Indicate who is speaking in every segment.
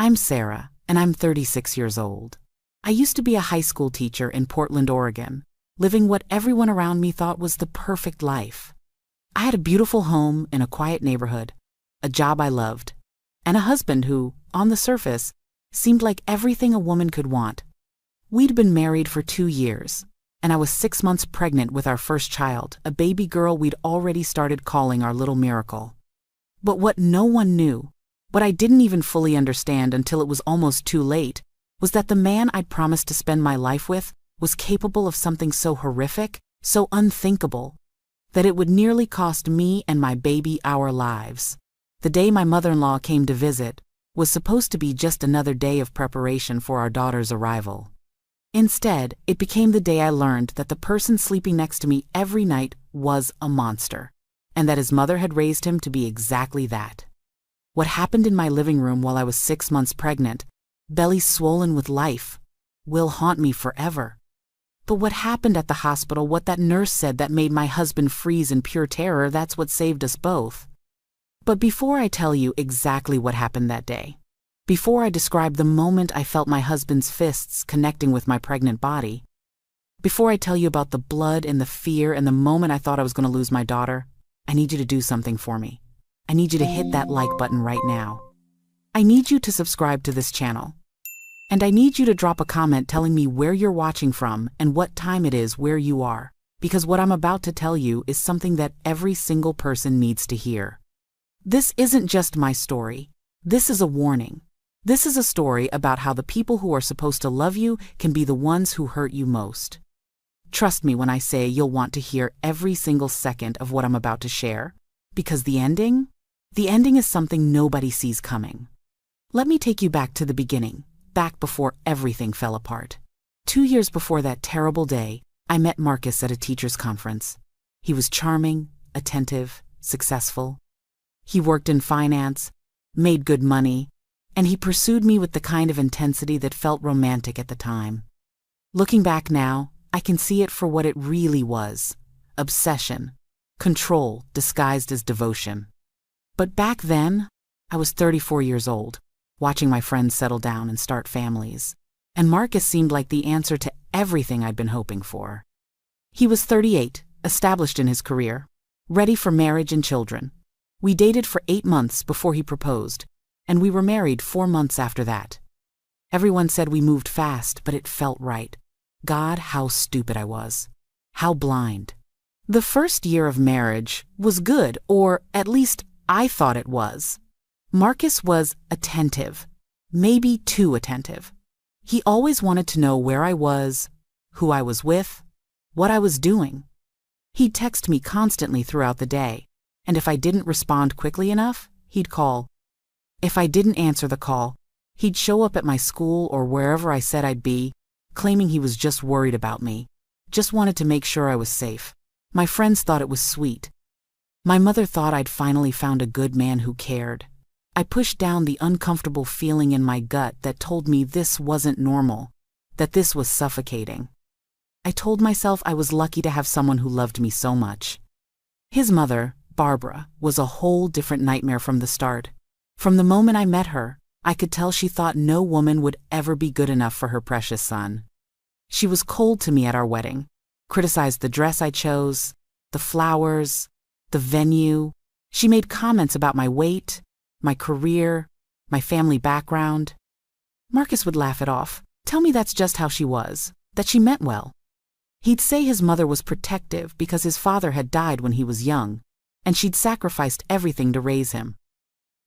Speaker 1: I'm Sarah, and I'm 36 years old. I used to be a high school teacher in Portland, Oregon, living what everyone around me thought was the perfect life. I had a beautiful home in a quiet neighborhood, a job I loved, and a husband who, on the surface, seemed like everything a woman could want. We'd been married for 2 years, and I was 6 months pregnant with our first child, a baby girl we'd already started calling our little miracle. But what no one knew, what I didn't even fully understand until it was almost too late, was that the man I'd promised to spend my life with was capable of something so horrific, so unthinkable, that it would nearly cost me and my baby our lives. The day my mother-in-law came to visit was supposed to be just another day of preparation for our daughter's arrival. Instead, it became the day I learned that the person sleeping next to me every night was a monster, and that his mother had raised him to be exactly that. What happened in my living room while I was 6 months pregnant, belly swollen with life, will haunt me forever. But what happened at the hospital, what that nurse said that made my husband freeze in pure terror, that's what saved us both. But before I tell you exactly what happened that day, before I describe the moment I felt my husband's fists connecting with my pregnant body, before I tell you about the blood and the fear and the moment I thought I was going to lose my daughter, I need you to do something for me. I need you to hit that like button right now. I need you to subscribe to this channel. And I need you to drop a comment telling me where you're watching from and what time it is where you are, because what I'm about to tell you is something that every single person needs to hear. This isn't just my story. This is a warning. This is a story about how the people who are supposed to love you can be the ones who hurt you most. Trust me when I say you'll want to hear every single second of what I'm about to share, because the ending is something nobody sees coming. Let me take you back to the beginning, back before everything fell apart. 2 years before that terrible day, I met Marcus at a teacher's conference. He was charming, attentive, successful. He worked in finance, made good money, and he pursued me with the kind of intensity that felt romantic at the time. Looking back now, I can see it for what it really was: obsession, control disguised as devotion. But back then, I was 34 years old, watching my friends settle down and start families, and Marcus seemed like the answer to everything I'd been hoping for. He was 38, established in his career, ready for marriage and children. We dated for 8 months before he proposed, and we were married 4 months after that. Everyone said we moved fast, but it felt right. God, how stupid I was. How blind. The first year of marriage was good, or at least I thought it was. Marcus was attentive, maybe too attentive. He always wanted to know where I was, who I was with, what I was doing. He'd text me constantly throughout the day, and if I didn't respond quickly enough, he'd call. If I didn't answer the call, he'd show up at my school or wherever I said I'd be, claiming he was just worried about me, just wanted to make sure I was safe. My friends thought it was sweet. My mother thought I'd finally found a good man who cared. I pushed down the uncomfortable feeling in my gut that told me this wasn't normal, that this was suffocating. I told myself I was lucky to have someone who loved me so much. His mother, Barbara, was a whole different nightmare from the start. From the moment I met her, I could tell she thought no woman would ever be good enough for her precious son. She was cold to me at our wedding, criticized the dress I chose, the flowers, the venue. She made comments about my weight, my career, my family background. Marcus would laugh it off, tell me that's just how she was, that she meant well. He'd say his mother was protective because his father had died when he was young, and she'd sacrificed everything to raise him.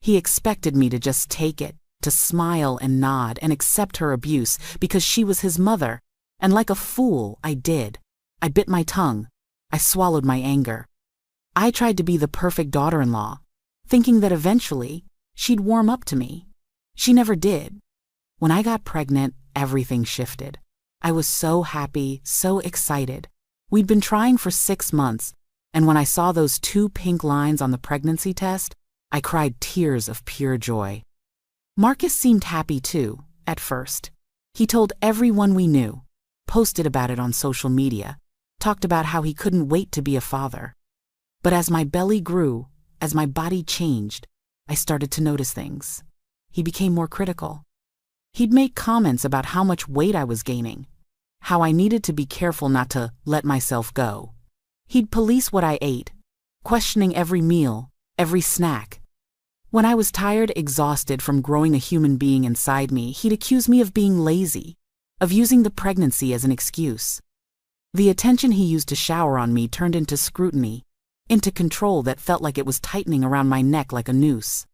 Speaker 1: He expected me to just take it, to smile and nod and accept her abuse because she was his mother, and like a fool, I did. I bit my tongue. I swallowed my anger. I tried to be the perfect daughter-in-law, thinking that eventually she'd warm up to me. She never did. When I got pregnant, everything shifted. I was so happy, so excited. We'd been trying for 6 months, and when I saw those 2 pink lines on the pregnancy test, I cried tears of pure joy. Marcus seemed happy too, at first. He told everyone we knew, posted about it on social media, talked about how he couldn't wait to be a father. But as my belly grew, as my body changed, I started to notice things. he became more critical. He'd make comments about how much weight I was gaining, how I needed to be careful not to let myself go. He'd police what I ate, questioning every meal, every snack. When I was tired, exhausted from growing a human being inside me, he'd accuse me of being lazy, of using the pregnancy as an excuse. The attention he used to shower on me turned into scrutiny, into control that felt like it was tightening around my neck like a noose.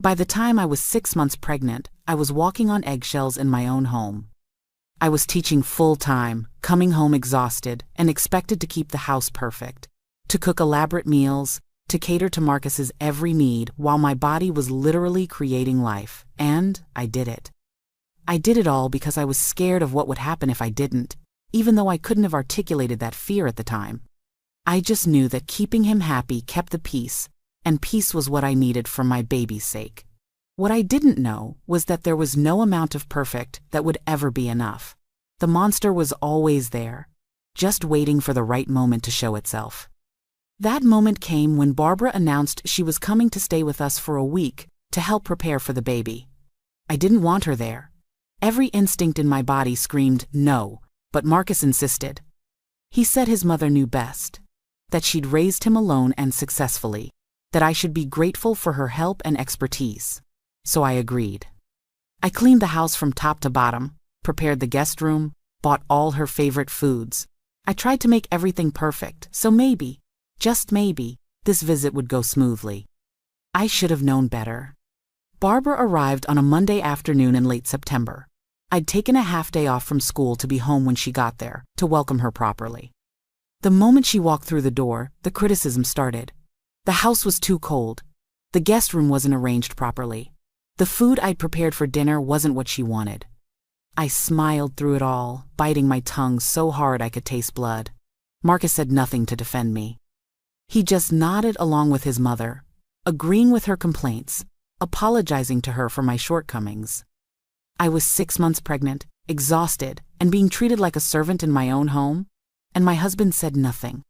Speaker 1: By the time I was 6 months pregnant, I was walking on eggshells in my own home. I was teaching full-time, coming home exhausted, and expected to keep the house perfect, to cook elaborate meals, to cater to Marcus's every need while my body was literally creating life, and I did it. I did it all because I was scared of what would happen if I didn't, even though I couldn't have articulated that fear at the time. I just knew that keeping him happy kept the peace, and peace was what I needed for my baby's sake. What I didn't know was that there was no amount of perfect that would ever be enough. The monster was always there, just waiting for the right moment to show itself. That moment came when Barbara announced she was coming to stay with us for a week to help prepare for the baby. I didn't want her there. Every instinct in my body screamed no, but Marcus insisted. He said his mother knew best, that she'd raised him alone and successfully, that I should be grateful for her help and expertise. So I agreed. I cleaned the house from top to bottom, prepared the guest room, bought all her favorite foods. I tried to make everything perfect, so maybe, just maybe, this visit would go smoothly. I should have known better. Barbara arrived on a Monday afternoon in late September. I'd taken a half-day off from school to be home when she got there, to welcome her properly. The moment she walked through the door, the criticism started. The house was too cold. The guest room wasn't arranged properly. The food I'd prepared for dinner wasn't what she wanted. I smiled through it all, biting my tongue so hard I could taste blood. Marcus said nothing to defend me. He just nodded along with his mother, agreeing with her complaints, apologizing to her for my shortcomings. I was 6 months pregnant, exhausted, and being treated like a servant in my own home, and my husband said nothing.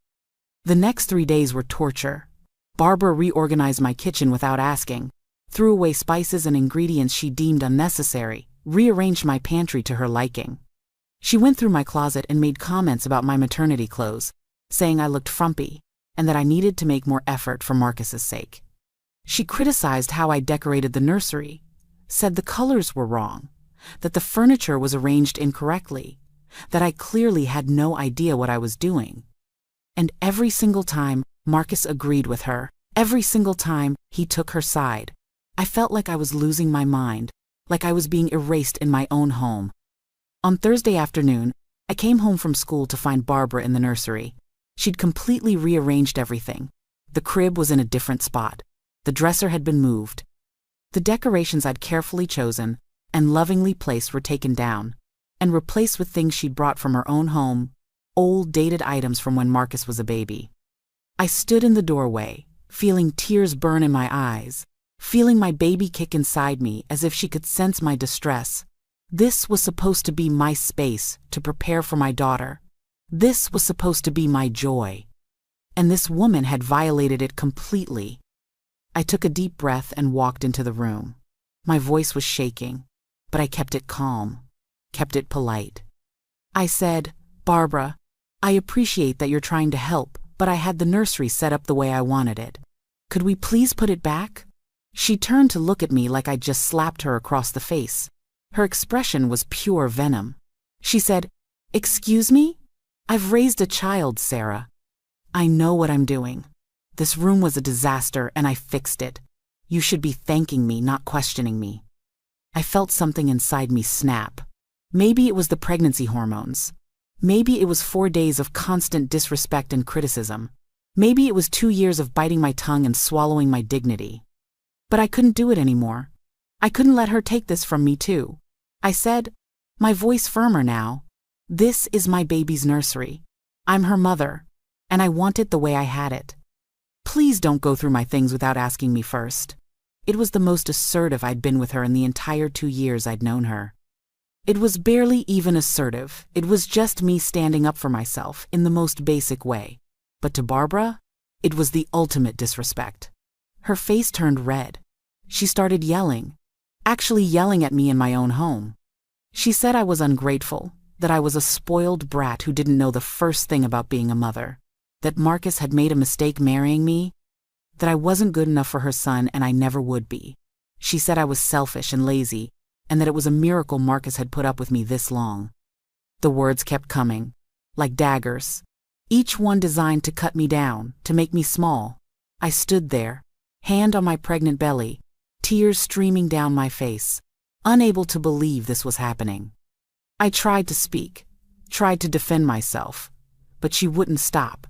Speaker 1: The next 3 days were torture. Barbara reorganized my kitchen without asking, threw away spices and ingredients she deemed unnecessary, rearranged my pantry to her liking. She went through my closet and made comments about my maternity clothes, saying I looked frumpy, and that I needed to make more effort for Marcus's sake. She criticized how I decorated the nursery, said the colors were wrong, that the furniture was arranged incorrectly, that I clearly had no idea what I was doing. And every single time, Marcus agreed with her. Every single time, he took her side. I felt like I was losing my mind, like I was being erased in my own home. On Thursday afternoon, I came home from school to find Barbara in the nursery. She'd completely rearranged everything. The crib was in a different spot. The dresser had been moved. The decorations I'd carefully chosen and lovingly placed were taken down and replaced with things she'd brought from her own home, old dated items from when Marcus was a baby. I stood in the doorway, feeling tears burn in my eyes, feeling my baby kick inside me as if she could sense my distress. This was supposed to be my space to prepare for my daughter. This was supposed to be my joy. And this woman had violated it completely. I took a deep breath and walked into the room. My voice was shaking, but I kept it calm, kept it polite. I said, "Barbara, I appreciate that you're trying to help, but I had the nursery set up the way I wanted it. Could we please put it back?" She turned to look at me like I'd just slapped her across the face. Her expression was pure venom. She said, "Excuse me? I've raised a child, Sarah. I know what I'm doing. This room was a disaster and I fixed it. You should be thanking me, not questioning me." I felt something inside me snap. Maybe it was the pregnancy hormones. Maybe it was 4 days of constant disrespect and criticism. Maybe it was 2 years of biting my tongue and swallowing my dignity. But I couldn't do it anymore. I couldn't let her take this from me too. I said, my voice firmer now, "This is my baby's nursery. I'm her mother, and I want it the way I had it. Please don't go through my things without asking me first." It was the most assertive I'd been with her in the entire 2 years I'd known her. It was barely even assertive. It was just me standing up for myself in the most basic way. But to Barbara, it was the ultimate disrespect. Her face turned red. She started yelling. actually yelling at me in my own home. She said I was ungrateful, that I was a spoiled brat who didn't know the first thing about being a mother, that Marcus had made a mistake marrying me, that I wasn't good enough for her son and I never would be. She said I was selfish and lazy, and that it was a miracle Marcus had put up with me this long. The words kept coming, like daggers, each one designed to cut me down, to make me small. I stood there, hand on my pregnant belly, tears streaming down my face, unable to believe this was happening. I tried to speak, tried to defend myself, but she wouldn't stop.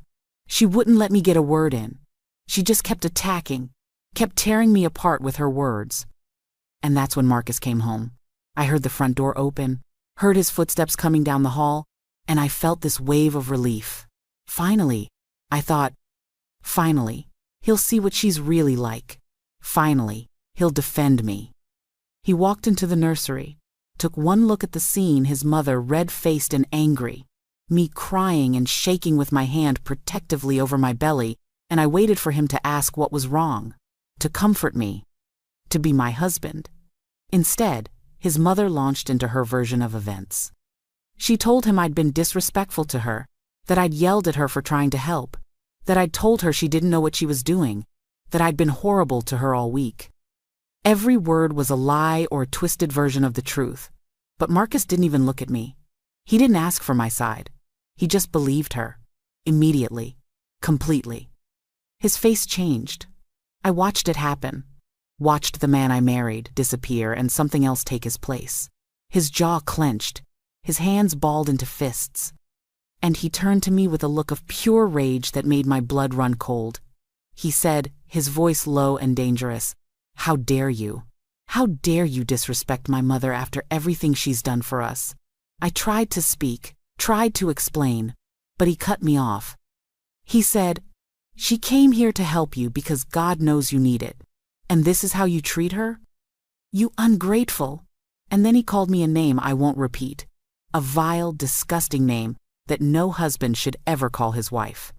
Speaker 1: She wouldn't let me get a word in. She just kept attacking, kept tearing me apart with her words. And that's when Marcus came home. I heard the front door open, heard his footsteps coming down the hall, and I felt this wave of relief. Finally, I thought, finally, he'll see what she's really like. Finally, he'll defend me. He walked into the nursery, took one look at the scene, his mother red-faced and angry, me crying and shaking with my hand protectively over my belly, and I waited for him to ask what was wrong, to comfort me, to be my husband. Instead, his mother launched into her version of events. She told him I'd been disrespectful to her, that I'd yelled at her for trying to help, that I'd told her she didn't know what she was doing, that I'd been horrible to her all week. Every word was a lie or a twisted version of the truth. But Marcus didn't even look at me. He didn't ask for my side. He just believed her. Immediately. Completely. His face changed. I watched it happen. Watched the man I married disappear and something else take his place. His jaw clenched. His hands balled into fists. And he turned to me with a look of pure rage that made my blood run cold. He said, his voice low and dangerous, "How dare you? How dare you disrespect my mother after everything she's done for us?" I tried to speak, tried to explain, but he cut me off. He said, "She came here to help you because God knows you need it. And this is how you treat her? You ungrateful." And then he called me a name I won't repeat. A vile, disgusting name that no husband should ever call his wife.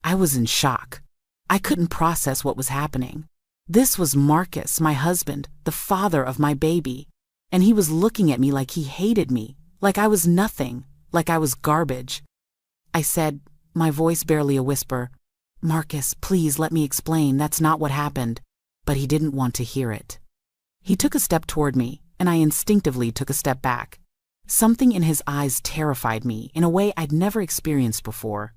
Speaker 1: I was in shock. I couldn't process what was happening. This was Marcus, my husband, the father of my baby. And he was looking at me like he hated me, like I was nothing, like I was garbage. I said, my voice barely a whisper, "Marcus, please let me explain, that's not what happened." But he didn't want to hear it. He took a step toward me, and I instinctively took a step back. Something in his eyes terrified me in a way I'd never experienced before.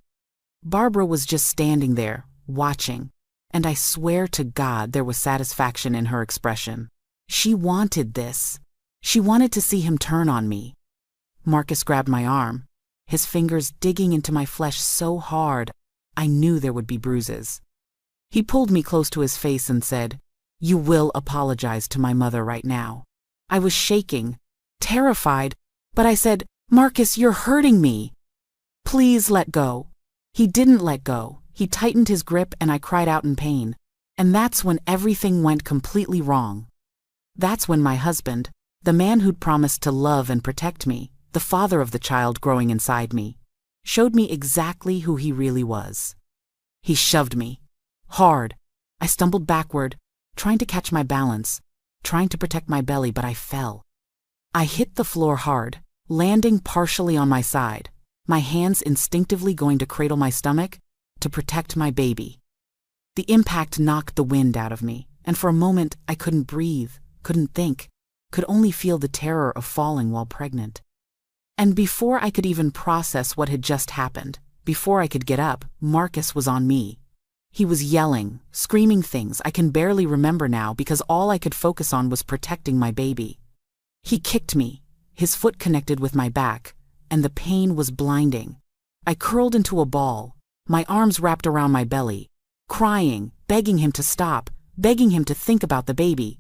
Speaker 1: Barbara was just standing there, watching, and I swear to God there was satisfaction in her expression. She wanted this. She wanted to see him turn on me. Marcus grabbed my arm, his fingers digging into my flesh so hard I knew there would be bruises. He pulled me close to his face and said, "You will apologize to my mother right now." I was shaking, terrified, but I said, "Marcus, you're hurting me. Please let go." He didn't let go. He tightened his grip and I cried out in pain. And that's when everything went completely wrong. That's when my husband, the man who'd promised to love and protect me, the father of the child growing inside me, showed me exactly who he really was. He shoved me. Hard. I stumbled backward, trying to catch my balance, trying to protect my belly, but I fell. I hit the floor hard, landing partially on my side, my hands instinctively going to cradle my stomach to protect my baby. The impact knocked the wind out of me, and for a moment I couldn't breathe, couldn't think, could only feel the terror of falling while pregnant. And before I could even process what had just happened, before I could get up, Marcus was on me. He was yelling, screaming things I can barely remember now because all I could focus on was protecting my baby. He kicked me, his foot connected with my back, and the pain was blinding. I curled into a ball, my arms wrapped around my belly, crying, begging him to stop, begging him to think about the baby.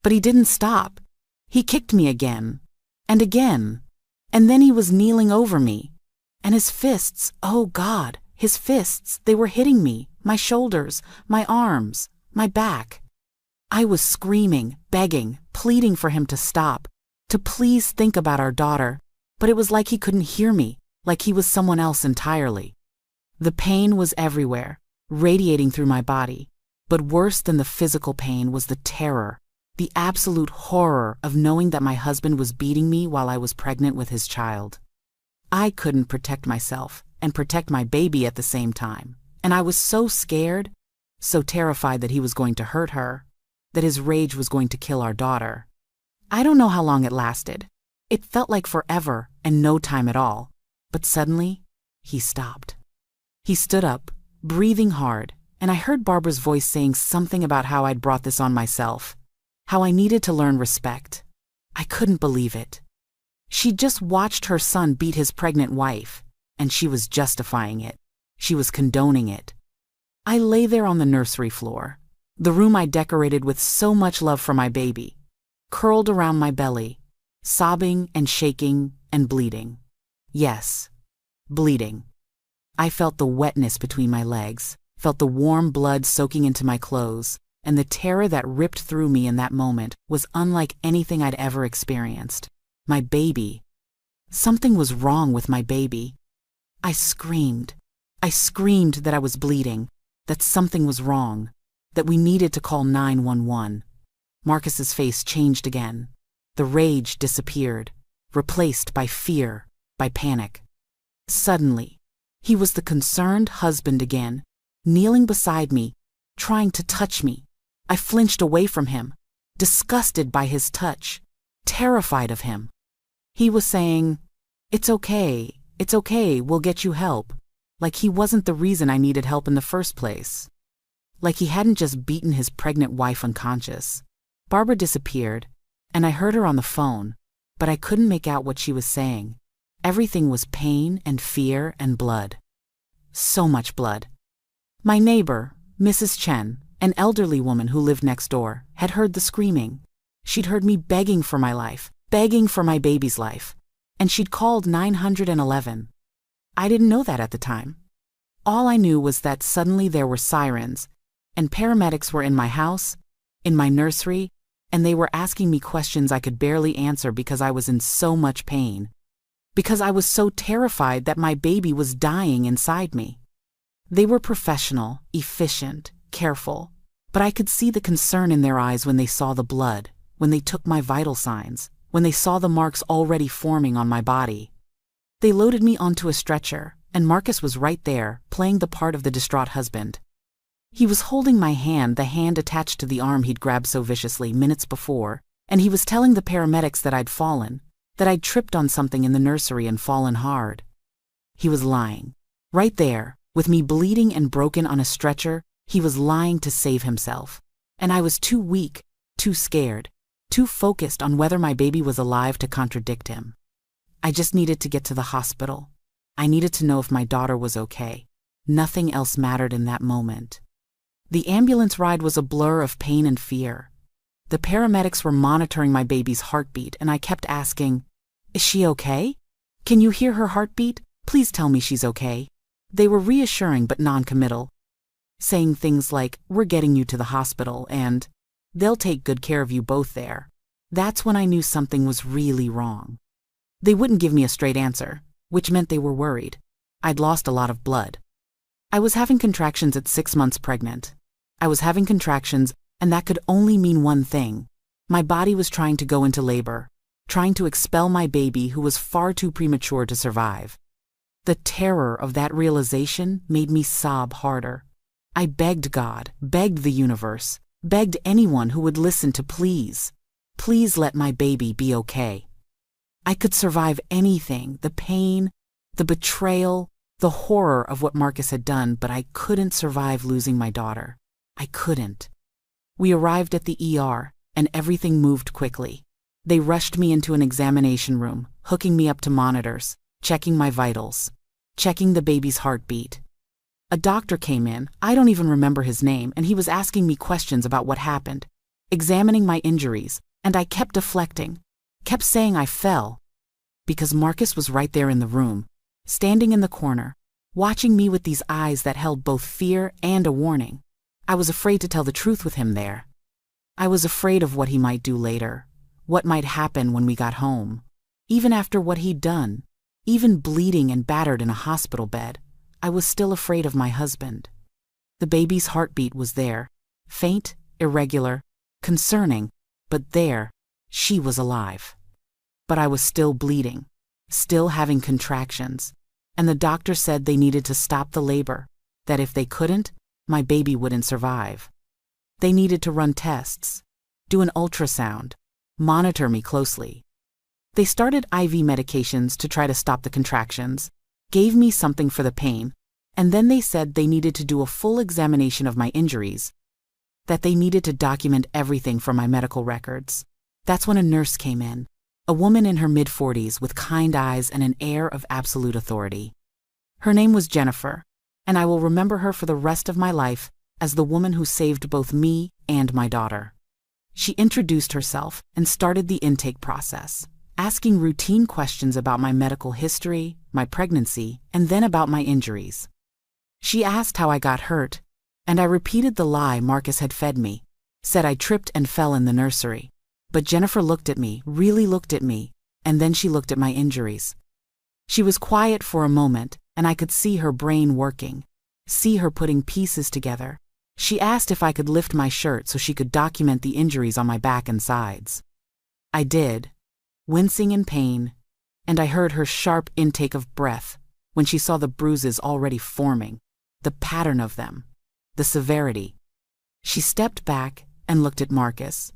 Speaker 1: But he didn't stop. He kicked me again, and again, and then he was kneeling over me. And his fists, oh God, his fists, they were hitting me, my shoulders, my arms, my back. I was screaming, begging, pleading for him to stop, to please think about our daughter, but it was like he couldn't hear me, like he was someone else entirely. The pain was everywhere, radiating through my body, but worse than the physical pain was the terror, The absolute horror of knowing that my husband was beating me while I was pregnant with his child. I couldn't protect myself and protect my baby at the same time, and I was so scared, so terrified that he was going to hurt her, that his rage was going to kill our daughter. I don't know how long it lasted. It felt like forever and no time at all, but suddenly, he stopped. He stood up, breathing hard, and I heard Barbara's voice saying something about how I'd brought this on myself, how I needed to learn respect. I couldn't believe it. She'd just watched her son beat his pregnant wife, and she was justifying it. She was condoning it. I lay there on the nursery floor, the room I decorated with so much love for my baby, curled around my belly, sobbing and shaking and bleeding. Yes, bleeding. I felt the wetness between my legs, felt the warm blood soaking into my clothes, and the terror that ripped through me in that moment was unlike anything I'd ever experienced. My baby. Something was wrong with my baby. I screamed. I screamed that I was bleeding, that something was wrong, that we needed to call 911. Marcus's face changed again. The rage disappeared, replaced by fear, by panic. Suddenly, he was the concerned husband again, kneeling beside me, trying to touch me. I flinched away from him, disgusted by his touch, terrified of him. He was saying, it's okay, we'll get you help," like he wasn't the reason I needed help in the first place. Like he hadn't just beaten his pregnant wife unconscious. Barbara disappeared, and I heard her on the phone, but I couldn't make out what she was saying. Everything was pain and fear and blood. So much blood. My neighbor, Mrs. Chen, an elderly woman who lived next door, had heard the screaming. She'd heard me begging for my life, begging for my baby's life, and she'd called 911. I didn't know that at the time. All I knew was that suddenly there were sirens, and paramedics were in my house, in my nursery, and they were asking me questions I could barely answer because I was in so much pain. Because I was so terrified that my baby was dying inside me. They were professional, efficient, careful, but I could see the concern in their eyes when they saw the blood, when they took my vital signs, when they saw the marks already forming on my body. They loaded me onto a stretcher, and Marcus was right there, playing the part of the distraught husband. He was holding my hand, the hand attached to the arm he'd grabbed so viciously minutes before, and he was telling the paramedics that I'd fallen, that I'd tripped on something in the nursery and fallen hard. He was lying. Right there, with me bleeding and broken on a stretcher, he was lying to save himself. And I was too weak, too scared, too focused on whether my baby was alive to contradict him. I just needed to get to the hospital. I needed to know if my daughter was okay. Nothing else mattered in that moment. The ambulance ride was a blur of pain and fear. The paramedics were monitoring my baby's heartbeat, and I kept asking, "Is she okay? Can you hear her heartbeat? Please tell me she's okay." They were reassuring but non-committal, saying things like, "We're getting you to the hospital," and "They'll take good care of you both there." That's when I knew something was really wrong. They wouldn't give me a straight answer, which meant they were worried. I'd lost a lot of blood. I was having contractions at 6 months pregnant. I was having contractions, and that could only mean one thing. My body was trying to go into labor, trying to expel my baby who was far too premature to survive. The terror of that realization made me sob harder. I begged God, begged the universe, begged anyone who would listen to please let my baby be okay. I could survive anything, the pain, the betrayal, the horror of what Marcus had done, but I couldn't survive losing my daughter. I couldn't. We arrived at the ER, and everything moved quickly. They rushed me into an examination room, hooking me up to monitors, checking my vitals, checking the baby's heartbeat. A doctor came in, I don't even remember his name, and he was asking me questions about what happened, examining my injuries, and I kept deflecting, kept saying I fell, because Marcus was right there in the room, standing in the corner, watching me with these eyes that held both fear and a warning. I was afraid to tell the truth with him there. I was afraid of what he might do later, what might happen when we got home. Even after what he'd done, even bleeding and battered in a hospital bed, I was still afraid of my husband. The baby's heartbeat was there, faint, irregular, concerning, But there, she was alive. But I was still bleeding, still having contractions, and the doctor said they needed to stop the labor, that if they couldn't, my baby wouldn't survive. They needed to run tests, do an ultrasound, monitor me closely. They started IV medications to try to stop the contractions, gave me something for the pain, and then they said they needed to do a full examination of my injuries, that they needed to document everything from my medical records. That's when a nurse came in, a woman in her mid-40s with kind eyes and an air of absolute authority. Her name was Jennifer, and I will remember her for the rest of my life as the woman who saved both me and my daughter. She introduced herself and started the intake process, asking routine questions about my medical history, my pregnancy, and then about my injuries. She asked how I got hurt, and I repeated the lie Marcus had fed me, said I tripped and fell in the nursery. But Jennifer looked at me, really looked at me, and then she looked at my injuries. She was quiet for a moment, and I could see her brain working, see her putting pieces together. She asked if I could lift my shirt so she could document the injuries on my back and sides. I did, wincing in pain, and I heard her sharp intake of breath when she saw the bruises already forming, the pattern of them, the severity. She stepped back and looked at Marcus,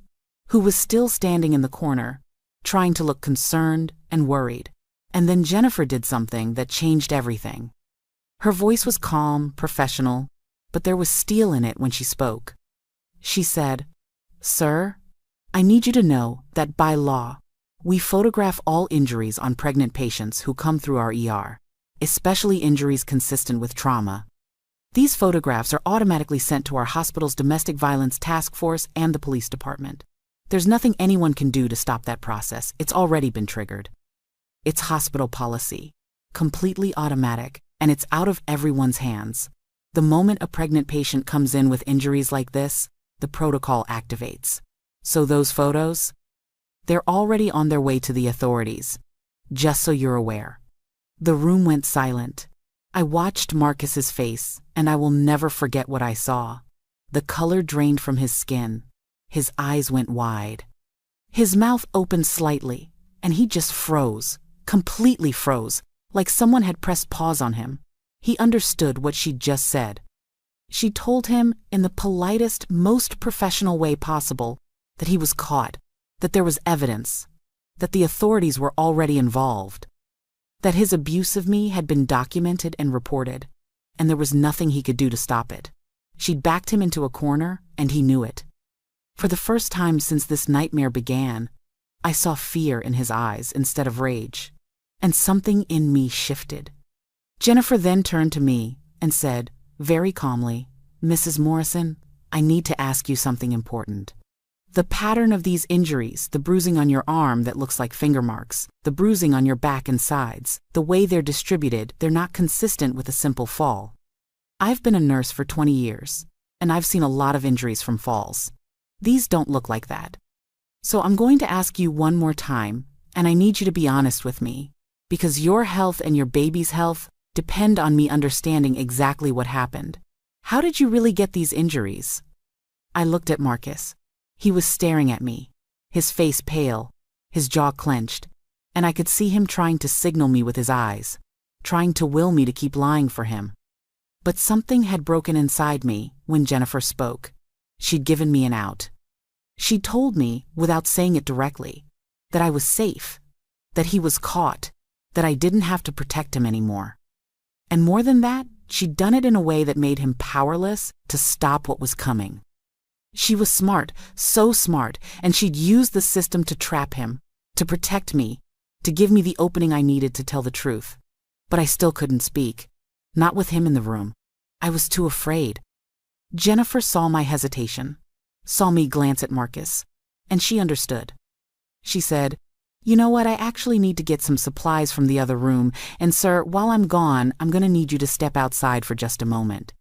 Speaker 1: who was still standing in the corner, trying to look concerned and worried. And then Jennifer did something that changed everything. Her voice was calm, professional, but there was steel in it when she spoke. She said, "Sir, I need you to know that by law, we photograph all injuries on pregnant patients who come through our ER, especially injuries consistent with trauma. These photographs are automatically sent to our hospital's domestic violence task force and the police department. There's nothing anyone can do to stop that process. It's already been triggered. It's hospital policy, completely automatic, and it's out of everyone's hands. The moment a pregnant patient comes in with injuries like this, the protocol activates. So those photos? They're already on their way to the authorities. Just so you're aware." The room went silent. I watched Marcus's face, and I will never forget what I saw. The color drained from his skin. His eyes went wide. His mouth opened slightly, and he just froze, completely froze, like someone had pressed pause on him. He understood what she'd just said. She told him, in the politest, most professional way possible, that he was caught, that there was evidence, that the authorities were already involved, that his abuse of me had been documented and reported, and there was nothing he could do to stop it. She'd backed him into a corner, and he knew it. For the first time since this nightmare began, I saw fear in his eyes instead of rage, and something in me shifted. Jennifer then turned to me and said, very calmly, "Mrs. Morrison, I need to ask you something important. The pattern of these injuries, the bruising on your arm that looks like finger marks, the bruising on your back and sides, the way they're distributed, they're not consistent with a simple fall. I've been a nurse for 20 years, and I've seen a lot of injuries from falls. These don't look like that. So I'm going to ask you one more time, and I need you to be honest with me, because your health and your baby's health depend on me understanding exactly what happened. How did you really get these injuries?" I looked at Marcus. He was staring at me, his face pale, his jaw clenched, and I could see him trying to signal me with his eyes, trying to will me to keep lying for him. But something had broken inside me when Jennifer spoke. She'd given me an out. She told me, without saying it directly, that I was safe, that he was caught, that I didn't have to protect him anymore. And more than that, she'd done it in a way that made him powerless to stop what was coming. She was smart, so smart, and she'd used the system to trap him, to protect me, to give me the opening I needed to tell the truth. But I still couldn't speak, not with him in the room. I was too afraid. Jennifer saw my hesitation, saw me glance at Marcus, and she understood. She said, "You know what, I actually need to get some supplies from the other room, and sir, while I'm gone, I'm going to need you to step outside for just a moment.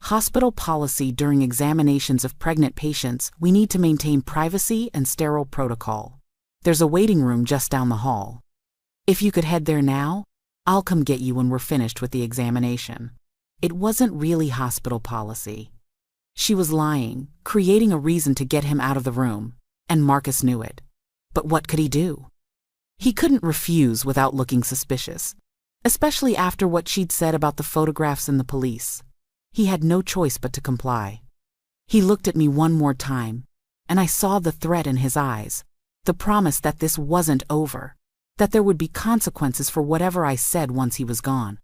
Speaker 1: Hospital policy during examinations of pregnant patients, we need to maintain privacy and sterile protocol. There's a waiting room just down the hall. If you could head there now, I'll come get you when we're finished with the examination." It wasn't really hospital policy. She was lying, creating a reason to get him out of the room, And Marcus knew it. But what could he do? He couldn't refuse without looking suspicious, especially after what she'd said about the photographs and the police. He had no choice but to comply. He looked at me one more time, and I saw the threat in his eyes, the promise that this wasn't over, that there would be consequences for whatever I said once he was gone.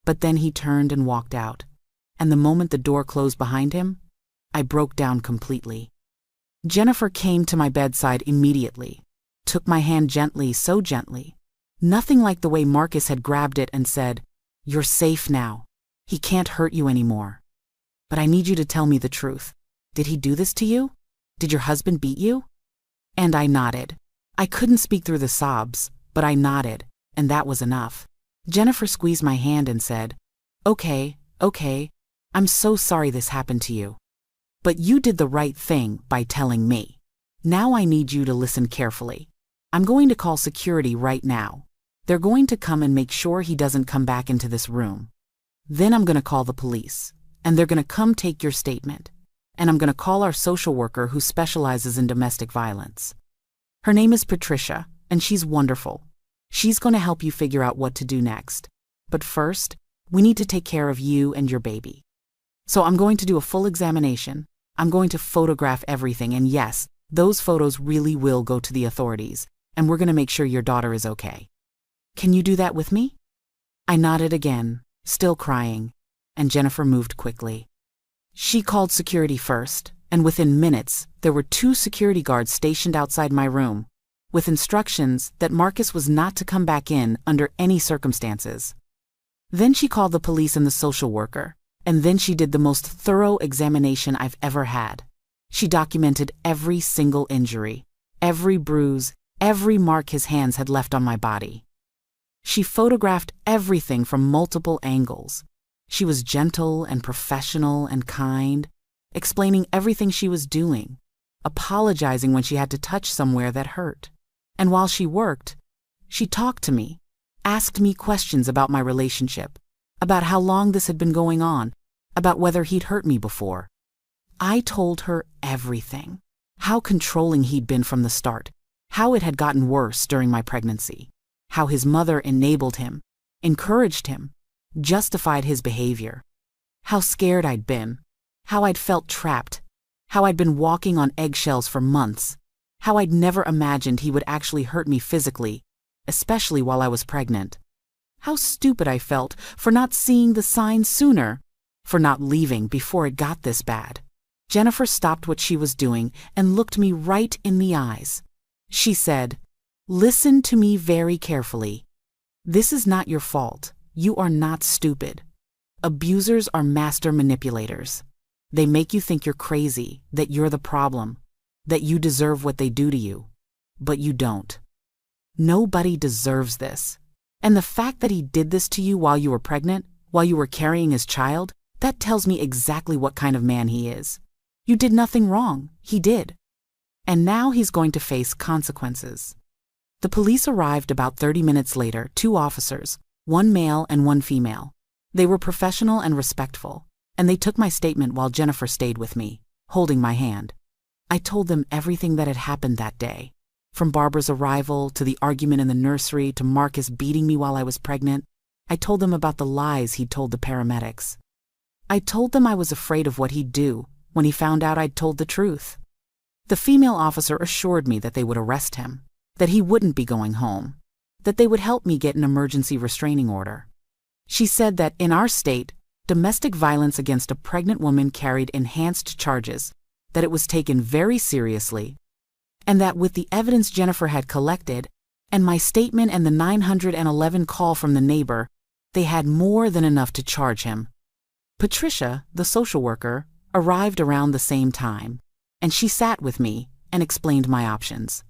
Speaker 1: But then he turned and walked out, and the moment the door closed behind him, I broke down completely. Jennifer came to my bedside immediately, took my hand gently, so gently, nothing like the way Marcus had grabbed it, and said, "You're safe now. He can't hurt you anymore. But I need you to tell me the truth. Did he do this to you? Did your husband beat you?" And I nodded. I couldn't speak through the sobs, but I nodded, and that was enough. Jennifer squeezed my hand and said, Okay, I'm so sorry this happened to you. But you did the right thing by telling me. Now I need you to listen carefully. I'm going to call security right now. They're going to come and make sure he doesn't come back into this room. Then I'm going to call the police, and they're going to come take your statement. And I'm going to call our social worker who specializes in domestic violence. Her name is Patricia, and she's wonderful. She's going to help you figure out what to do next. But first, we need to take care of you and your baby. So I'm going to do a full examination. I'm going to photograph everything, and yes, those photos really will go to the authorities, and we're going to make sure your daughter is okay. Can you do that with me? I nodded again, still crying, and Jennifer moved quickly. She called security first, and within minutes, there were 2 security guards stationed outside my room, with instructions that Marcus was not to come back in under any circumstances. Then she called the police and the social worker, and then she did the most thorough examination I've ever had. She documented every single injury, every bruise, every mark his hands had left on my body. She photographed everything from multiple angles. She was gentle and professional and kind, explaining everything she was doing, apologizing when she had to touch somewhere that hurt. And while she worked, she talked to me, asked me questions about my relationship, about how long this had been going on, about whether he'd hurt me before. I told her everything, how controlling he'd been from the start, how it had gotten worse during my pregnancy, how his mother enabled him, encouraged him, justified his behavior, how scared I'd been, how I'd felt trapped, how I'd been walking on eggshells for months, how I'd never imagined he would actually hurt me physically, especially while I was pregnant. How stupid I felt for not seeing the signs sooner, for not leaving before it got this bad. Jennifer stopped what she was doing and looked me right in the eyes. She said, "Listen to me very carefully. This is not your fault. You are not stupid. Abusers are master manipulators. They make you think you're crazy, that you're the problem, that you deserve what they do to you. But you don't. Nobody deserves this. And the fact that he did this to you while you were pregnant, while you were carrying his child, that tells me exactly what kind of man he is. You did nothing wrong. He did. And now he's going to face consequences." The police arrived about 30 minutes later, 2 officers, 1 male and 1 female. They were professional and respectful, and they took my statement while Jennifer stayed with me, holding my hand. I told them everything that had happened that day, from Barbara's arrival to the argument in the nursery to Marcus beating me while I was pregnant. I told them about the lies he'd told the paramedics. I told them I was afraid of what he'd do when he found out I'd told the truth. The female officer assured me that they would arrest him, that he wouldn't be going home, that they would help me get an emergency restraining order. She said that in our state, domestic violence against a pregnant woman carried enhanced charges, that it was taken very seriously, and that with the evidence Jennifer had collected, and my statement and the 911 call from the neighbor, they had more than enough to charge him. Patricia, the social worker, arrived around the same time, and she sat with me and explained my options.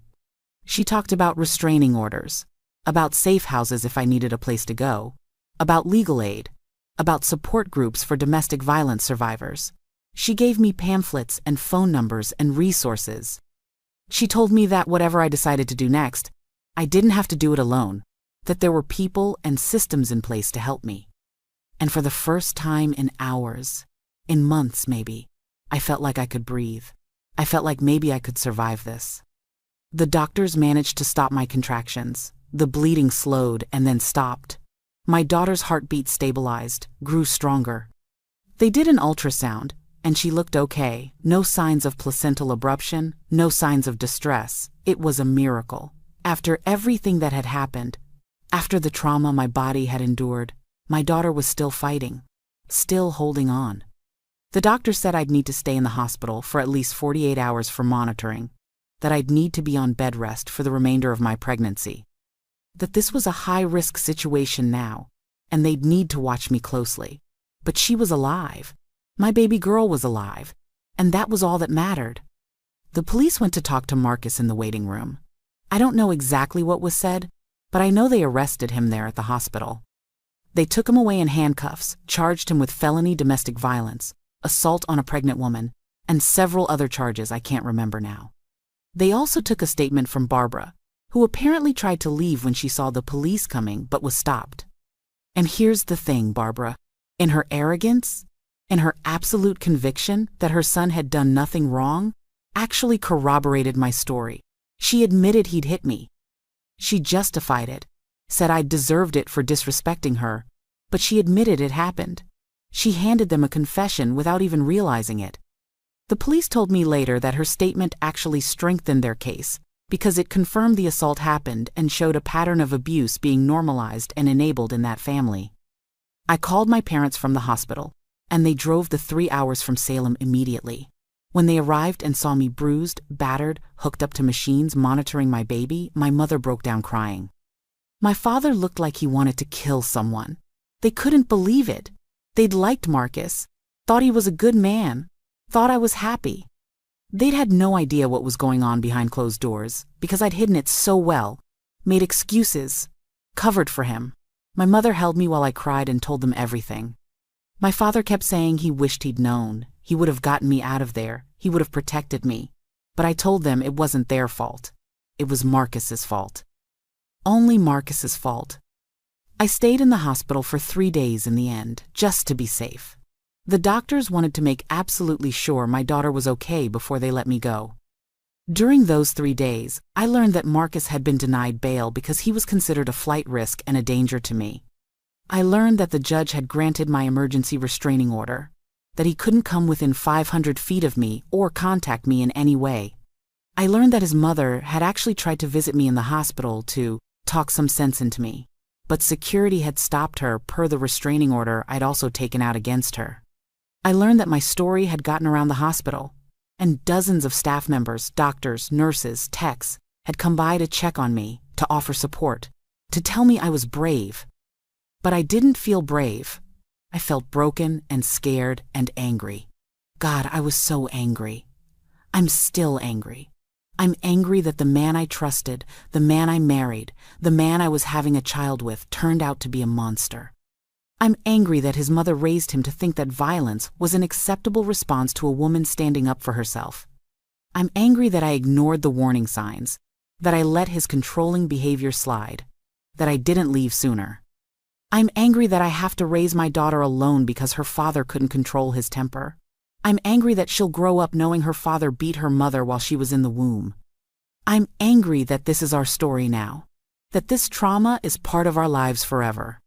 Speaker 1: She talked about restraining orders, about safe houses if I needed a place to go, about legal aid, about support groups for domestic violence survivors. She gave me pamphlets and phone numbers and resources. She told me that whatever I decided to do next, I didn't have to do it alone, that there were people and systems in place to help me. And for the first time in hours, in months maybe, I felt like I could breathe. I felt like maybe I could survive this. The doctors managed to stop my contractions. The bleeding slowed and then stopped. My daughter's heartbeat stabilized, grew stronger. They did an ultrasound, and she looked okay. No signs of placental abruption, no signs of distress. It was a miracle. After everything that had happened, after the trauma my body had endured, my daughter was still fighting, still holding on. The doctor said I'd need to stay in the hospital for at least 48 hours for monitoring, that I'd need to be on bed rest for the remainder of my pregnancy, that this was a high-risk situation now, and they'd need to watch me closely. But she was alive. My baby girl was alive, and that was all that mattered. The police went to talk to Marcus in the waiting room. I don't know exactly what was said, but I know they arrested him there at the hospital. They took him away in handcuffs, charged him with felony domestic violence, assault on a pregnant woman, and several other charges I can't remember now. They also took a statement from Barbara, who apparently tried to leave when she saw the police coming but was stopped. And here's the thing, Barbara. In her arrogance, in her absolute conviction that her son had done nothing wrong, actually corroborated my story. She admitted he'd hit me. She justified it, said I'd deserved it for disrespecting her, but she admitted it happened. She handed them a confession without even realizing it. The police told me later that her statement actually strengthened their case because it confirmed the assault happened and showed a pattern of abuse being normalized and enabled in that family. I called my parents from the hospital, and they drove the 3 hours from Salem immediately. When they arrived and saw me bruised, battered, hooked up to machines monitoring my baby, my mother broke down crying. My father looked like he wanted to kill someone. They couldn't believe it. They'd liked Marcus, thought he was a good man, thought I was happy. They'd had no idea what was going on behind closed doors, because I'd hidden it so well, made excuses, covered for him. My mother held me while I cried and told them everything. My father kept saying he wished he'd known. He would have gotten me out of there. He would have protected me. But I told them it wasn't their fault. It was Marcus's fault. Only Marcus's fault. I stayed in the hospital for 3 days in the end, just to be safe. The doctors wanted to make absolutely sure my daughter was okay before they let me go. During those 3 days, I learned that Marcus had been denied bail because he was considered a flight risk and a danger to me. I learned that the judge had granted my emergency restraining order, that he couldn't come within 500 feet of me or contact me in any way. I learned that his mother had actually tried to visit me in the hospital to talk some sense into me, but security had stopped her per the restraining order I'd also taken out against her. I learned that my story had gotten around the hospital, and dozens of staff members, doctors, nurses, techs, had come by to check on me, to offer support, to tell me I was brave. But I didn't feel brave. I felt broken and scared and angry. God, I was so angry. I'm still angry. I'm angry that the man I trusted, the man I married, the man I was having a child with turned out to be a monster. I'm angry that his mother raised him to think that violence was an acceptable response to a woman standing up for herself. I'm angry that I ignored the warning signs, that I let his controlling behavior slide, that I didn't leave sooner. I'm angry that I have to raise my daughter alone because her father couldn't control his temper. I'm angry that she'll grow up knowing her father beat her mother while she was in the womb. I'm angry that this is our story now, that this trauma is part of our lives forever.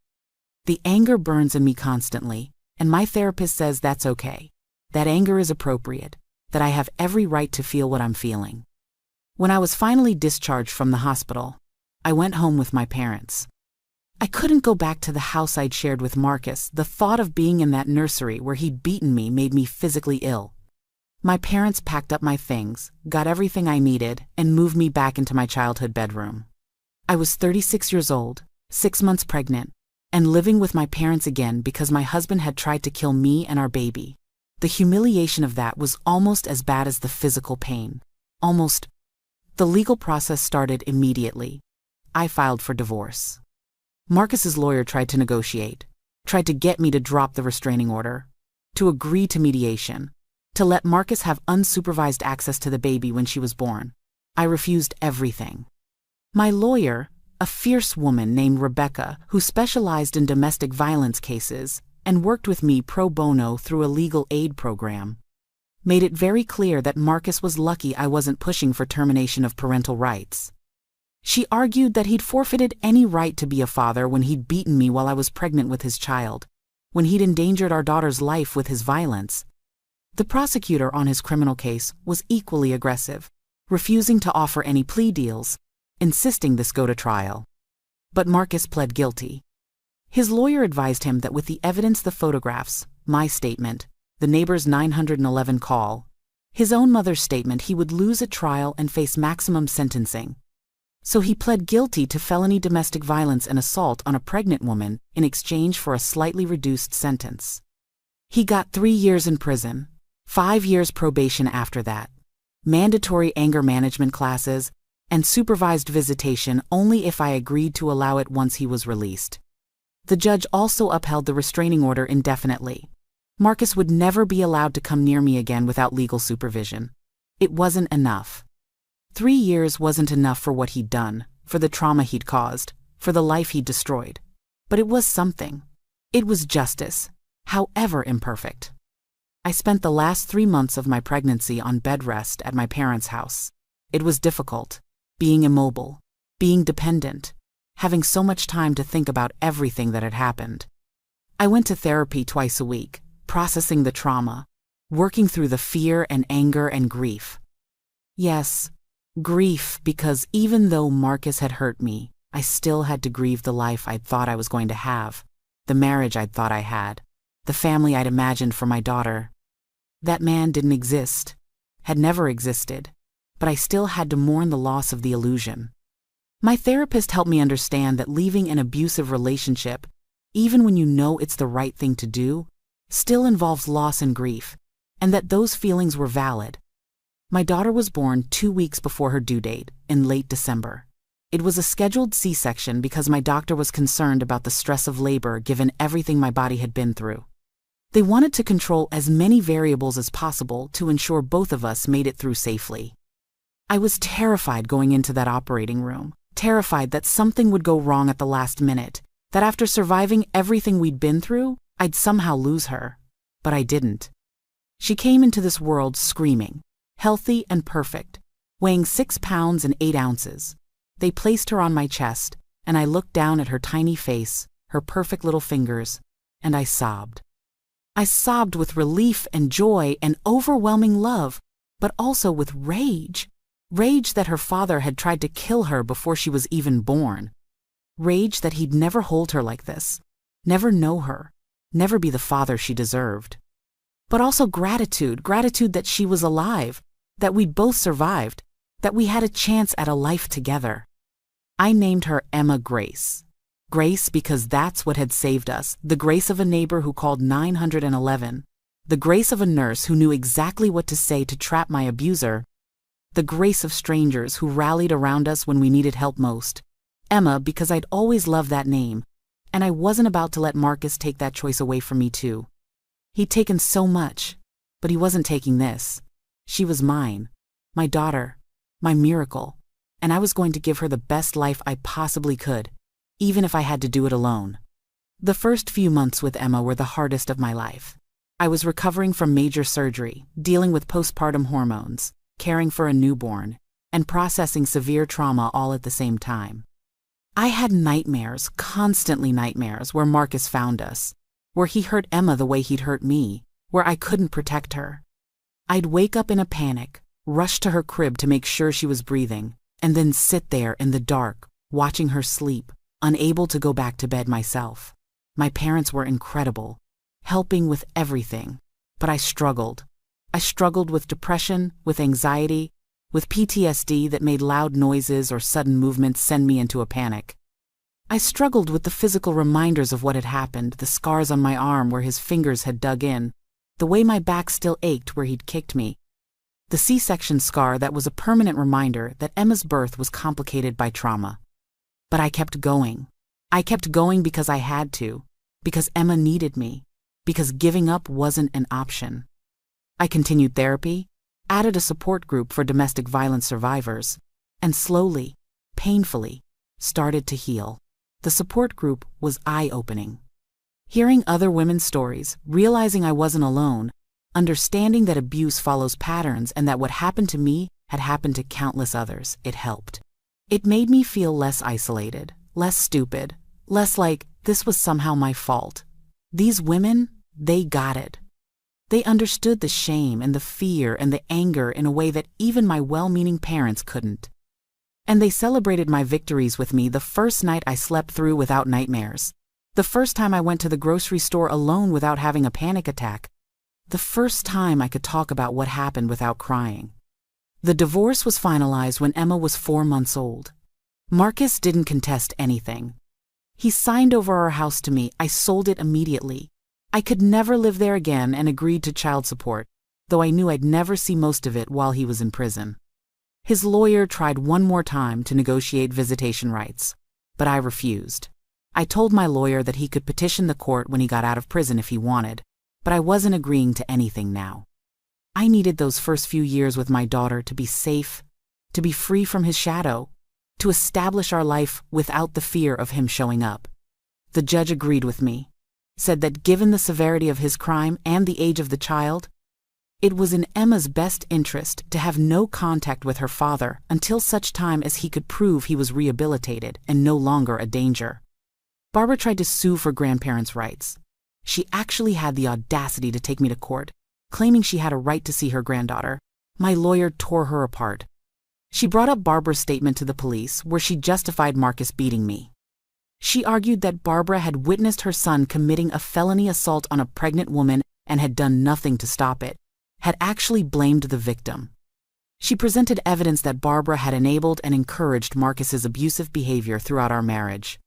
Speaker 1: The anger burns in me constantly, and my therapist says that's okay, that anger is appropriate, that I have every right to feel what I'm feeling. When I was finally discharged from the hospital, I went home with my parents. I couldn't go back to the house I'd shared with Marcus. The thought of being in that nursery where he'd beaten me made me physically ill. My parents packed up my things, got everything I needed, and moved me back into my childhood bedroom. I was 36 years old, 6 months pregnant, and living with my parents again because my husband had tried to kill me and our baby. The humiliation of that was almost as bad as the physical pain. Almost. The legal process started immediately. I filed for divorce. Marcus's lawyer tried to negotiate, tried to get me to drop the restraining order, to agree to mediation, to let Marcus have unsupervised access to the baby when she was born. I refused everything. My lawyer, a fierce woman named Rebecca, who specialized in domestic violence cases and worked with me pro bono through a legal aid program, made it very clear that Marcus was lucky I wasn't pushing for termination of parental rights. She argued that he'd forfeited any right to be a father when he'd beaten me while I was pregnant with his child, when he'd endangered our daughter's life with his violence. The prosecutor on his criminal case was equally aggressive, refusing to offer any plea deals, insisting this go to trial. But Marcus pled guilty. His lawyer advised him that with the evidence, the photographs, my statement, the neighbor's 911 call, his own mother's statement, he would lose at trial and face maximum sentencing. So he pled guilty to felony domestic violence and assault on a pregnant woman in exchange for a slightly reduced sentence. He got 3 years in prison, 5 years probation after that, mandatory anger management classes, and supervised visitation only if I agreed to allow it once he was released. The judge also upheld the restraining order indefinitely. Marcus would never be allowed to come near me again without legal supervision. It wasn't enough. 3 years wasn't enough for what he'd done, for the trauma he'd caused, for the life he'd destroyed. But it was something. It was justice, however imperfect. I spent the last 3 months of my pregnancy on bed rest at my parents' house. It was difficult, being immobile, being dependent, having so much time to think about everything that had happened. I went to therapy twice a week, processing the trauma, working through the fear and anger and grief. Yes, grief, because even though Marcus had hurt me, I still had to grieve the life I'd thought I was going to have, the marriage I'd thought I had, the family I'd imagined for my daughter. That man didn't exist, had never existed, but I still had to mourn the loss of the illusion. My therapist helped me understand that leaving an abusive relationship, even when you know it's the right thing to do, still involves loss and grief, and that those feelings were valid. My daughter was born 2 weeks before her due date, in late December. It was a scheduled C-section because my doctor was concerned about the stress of labor given everything my body had been through. They wanted to control as many variables as possible to ensure both of us made it through safely. I was terrified going into that operating room, terrified that something would go wrong at the last minute, that after surviving everything we'd been through, I'd somehow lose her. But I didn't. She came into this world screaming, healthy and perfect, weighing 6 pounds and 8 ounces. They placed her on my chest, and I looked down at her tiny face, her perfect little fingers, and I sobbed. I sobbed with relief and joy and overwhelming love, but also with rage. Rage that her father had tried to kill her before she was even born. Rage that he'd never hold her like this, never know her, never be the father she deserved. But also gratitude that she was alive, that we'd both survived, that we had a chance at a life together. I named her Emma Grace. Grace because that's what had saved us, the grace of a neighbor who called 911, the grace of a nurse who knew exactly what to say to trap my abuser, the grace of strangers who rallied around us when we needed help most. Emma because I'd always loved that name, and I wasn't about to let Marcus take that choice away from me too. He'd taken so much, but he wasn't taking this. She was mine, my daughter, my miracle, and I was going to give her the best life I possibly could, even if I had to do it alone. The first few months with Emma were the hardest of my life. I was recovering from major surgery, dealing with postpartum hormones, caring for a newborn, and processing severe trauma all at the same time. I had nightmares, constantly nightmares, where Marcus found us, where he hurt Emma the way he'd hurt me, where I couldn't protect her. I'd wake up in a panic, rush to her crib to make sure she was breathing, and then sit there in the dark, watching her sleep, unable to go back to bed myself. My parents were incredible, helping with everything, but I struggled. I struggled with depression, with anxiety, with PTSD that made loud noises or sudden movements send me into a panic. I struggled with the physical reminders of what had happened, the scars on my arm where his fingers had dug in, the way my back still ached where he'd kicked me. The C-section scar that was a permanent reminder that Emma's birth was complicated by trauma. But I kept going. I kept going because I had to, because Emma needed me, because giving up wasn't an option. I continued therapy, added a support group for domestic violence survivors, and slowly, painfully, started to heal. The support group was eye-opening. Hearing other women's stories, realizing I wasn't alone, Understanding that abuse follows patterns and that what happened to me had happened to countless others, it helped. It made me feel less isolated, less stupid, less like this was somehow my fault. These women, they got it. They understood the shame and the fear and the anger in a way that even my well-meaning parents couldn't. And they celebrated my victories with me the first night I slept through without nightmares. The first time I went to the grocery store alone without having a panic attack. The first time I could talk about what happened without crying. The divorce was finalized when Emma was 4 months old. Marcus didn't contest anything. He signed over our house to me. I sold it immediately. I could never live there again and agreed to child support, though I knew I'd never see most of it while he was in prison. His lawyer tried one more time to negotiate visitation rights, but I refused. I told my lawyer that he could petition the court when he got out of prison if he wanted, but I wasn't agreeing to anything now. I needed those first few years with my daughter to be safe, to be free from his shadow, to establish our life without the fear of him showing up. The judge agreed with me, said that given the severity of his crime and the age of the child, it was in Emma's best interest to have no contact with her father until such time as he could prove he was rehabilitated and no longer a danger. Barbara tried to sue for grandparents' rights. She actually had the audacity to take me to court, claiming she had a right to see her granddaughter. My lawyer tore her apart. She brought up Barbara's statement to the police where she justified Marcus beating me. She argued that Barbara had witnessed her son committing a felony assault on a pregnant woman and had done nothing to stop it, had actually blamed the victim. She presented evidence that Barbara had enabled and encouraged Marcus's abusive behavior throughout our marriage.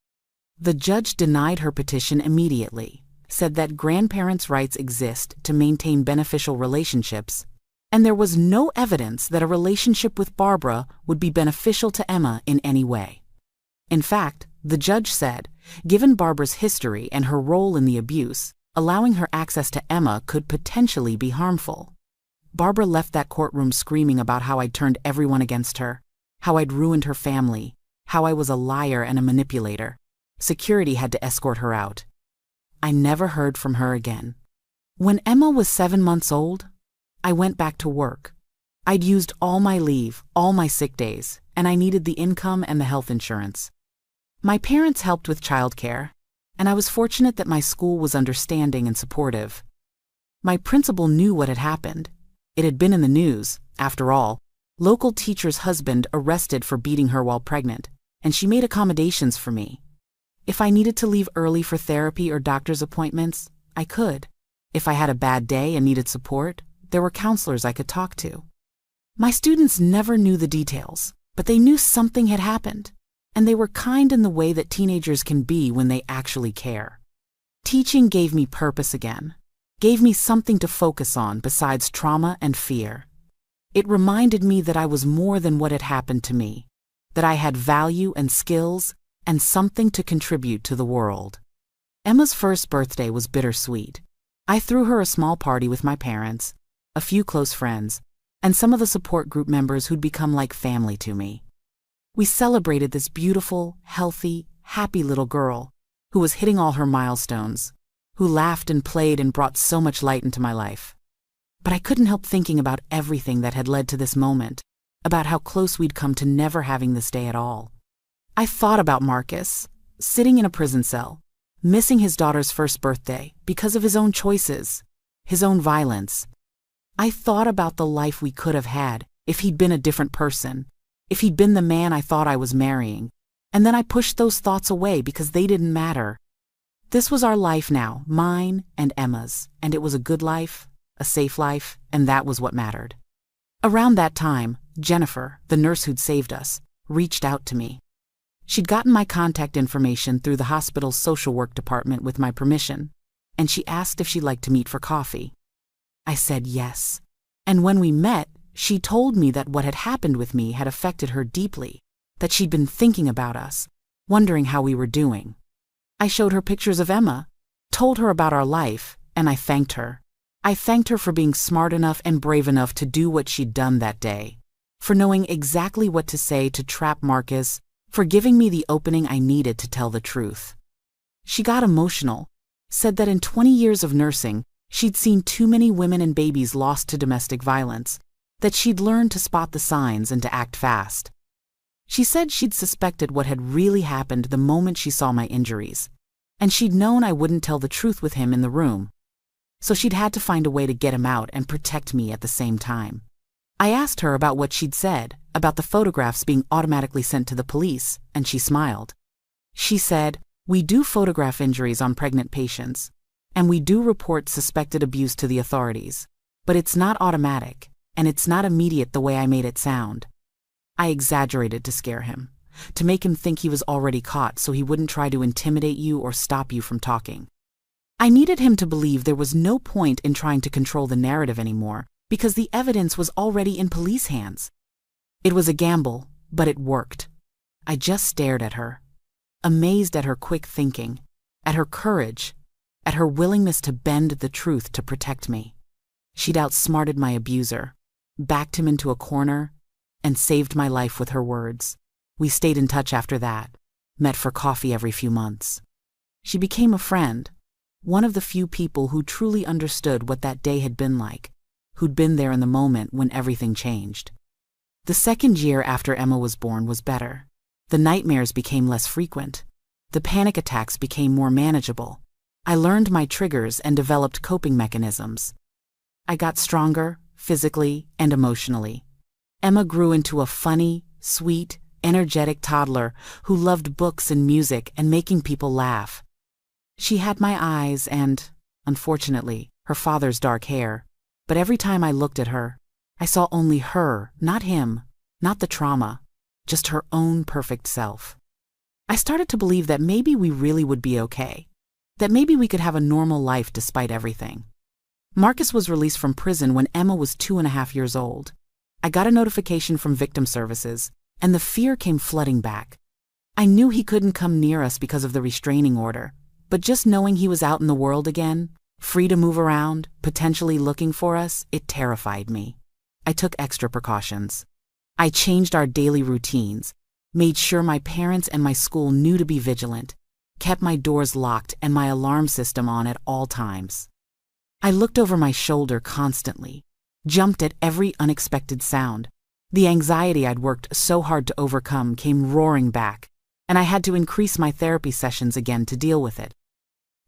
Speaker 1: The judge denied her petition immediately, said that grandparents' rights exist to maintain beneficial relationships, and there was no evidence that a relationship with Barbara would be beneficial to Emma in any way. In fact, the judge said, given Barbara's history and her role in the abuse, allowing her access to Emma could potentially be harmful. Barbara left that courtroom screaming about how I'd turned everyone against her, how I'd ruined her family, how I was a liar and a manipulator. Security had to escort her out. I never heard from her again. When Emma was 7 months old, I went back to work. I'd used all my leave, all my sick days, and I needed the income and the health insurance. My parents helped with childcare, and I was fortunate that my school was understanding and supportive. My principal knew what had happened. It had been in the news, after all, local teacher's husband arrested for beating her while pregnant, and she made accommodations for me. If I needed to leave early for therapy or doctor's appointments, I could. If I had a bad day and needed support, there were counselors I could talk to. My students never knew the details, but they knew something had happened, and they were kind in the way that teenagers can be when they actually care. Teaching gave me purpose again, gave me something to focus on besides trauma and fear. It reminded me that I was more than what had happened to me, that I had value and skills and something to contribute to the world. Emma's first birthday was bittersweet. I threw her a small party with my parents, a few close friends, and some of the support group members who'd become like family to me. We celebrated this beautiful, healthy, happy little girl who was hitting all her milestones, who laughed and played and brought so much light into my life. But I couldn't help thinking about everything that had led to this moment, about how close we'd come to never having this day at all. I thought about Marcus, sitting in a prison cell, missing his daughter's first birthday because of his own choices, his own violence. I thought about the life we could have had if he'd been a different person, if he'd been the man I thought I was marrying, and then I pushed those thoughts away because they didn't matter. This was our life now, mine and Emma's, and it was a good life, a safe life, and that was what mattered. Around that time, Jennifer, the nurse who'd saved us, reached out to me. She'd gotten my contact information through the hospital's social work department with my permission, and she asked if she'd like to meet for coffee. I said yes, and when we met, she told me that what had happened with me had affected her deeply, that she'd been thinking about us, wondering how we were doing. I showed her pictures of Emma, told her about our life, and I thanked her. I thanked her for being smart enough and brave enough to do what she'd done that day, for knowing exactly what to say to trap Marcus, for giving me the opening I needed to tell the truth. She got emotional, said that in 20 years of nursing, She'd seen too many women and babies lost to domestic violence, that she'd learned to spot the signs and to act fast. She said she'd suspected what had really happened the moment she saw my injuries, and she'd known I wouldn't tell the truth with him in the room. So she'd had to find a way to get him out and protect me at the same time. I asked her about what she'd said, about the photographs being automatically sent to the police, and she smiled. She said, "We do photograph injuries on pregnant patients, and we do report suspected abuse to the authorities, but it's not automatic, and it's not immediate the way I made it sound." I exaggerated to scare him, to make him think he was already caught so he wouldn't try to intimidate you or stop you from talking. I needed him to believe there was no point in trying to control the narrative anymore because the evidence was already in police hands. It was a gamble, but it worked. I just stared at her, amazed at her quick thinking, at her courage, at her willingness to bend the truth to protect me. She'd outsmarted my abuser, backed him into a corner, and saved my life with her words. We stayed in touch after that, met for coffee every few months. She became a friend, one of the few people who truly understood what that day had been like, who'd been there in the moment when everything changed. The second year after Emma was born was better. The nightmares became less frequent. The panic attacks became more manageable. I learned my triggers and developed coping mechanisms. I got stronger, physically and emotionally. Emma grew into a funny, sweet, energetic toddler who loved books and music and making people laugh. She had my eyes and, unfortunately, her father's dark hair, but every time I looked at her, I saw only her, not him, not the trauma, just her own perfect self. I started to believe that maybe we really would be okay, that maybe we could have a normal life despite everything. Marcus was released from prison when Emma was 2.5 years old. I got a notification from victim services, and the fear came flooding back. I knew he couldn't come near us because of the restraining order, but just knowing he was out in the world again, free to move around, potentially looking for us, it terrified me. I took extra precautions. I changed our daily routines, made sure my parents and my school knew to be vigilant, kept my doors locked and my alarm system on at all times. I looked over my shoulder constantly, jumped at every unexpected sound. The anxiety I'd worked so hard to overcome came roaring back, and I had to increase my therapy sessions again to deal with it.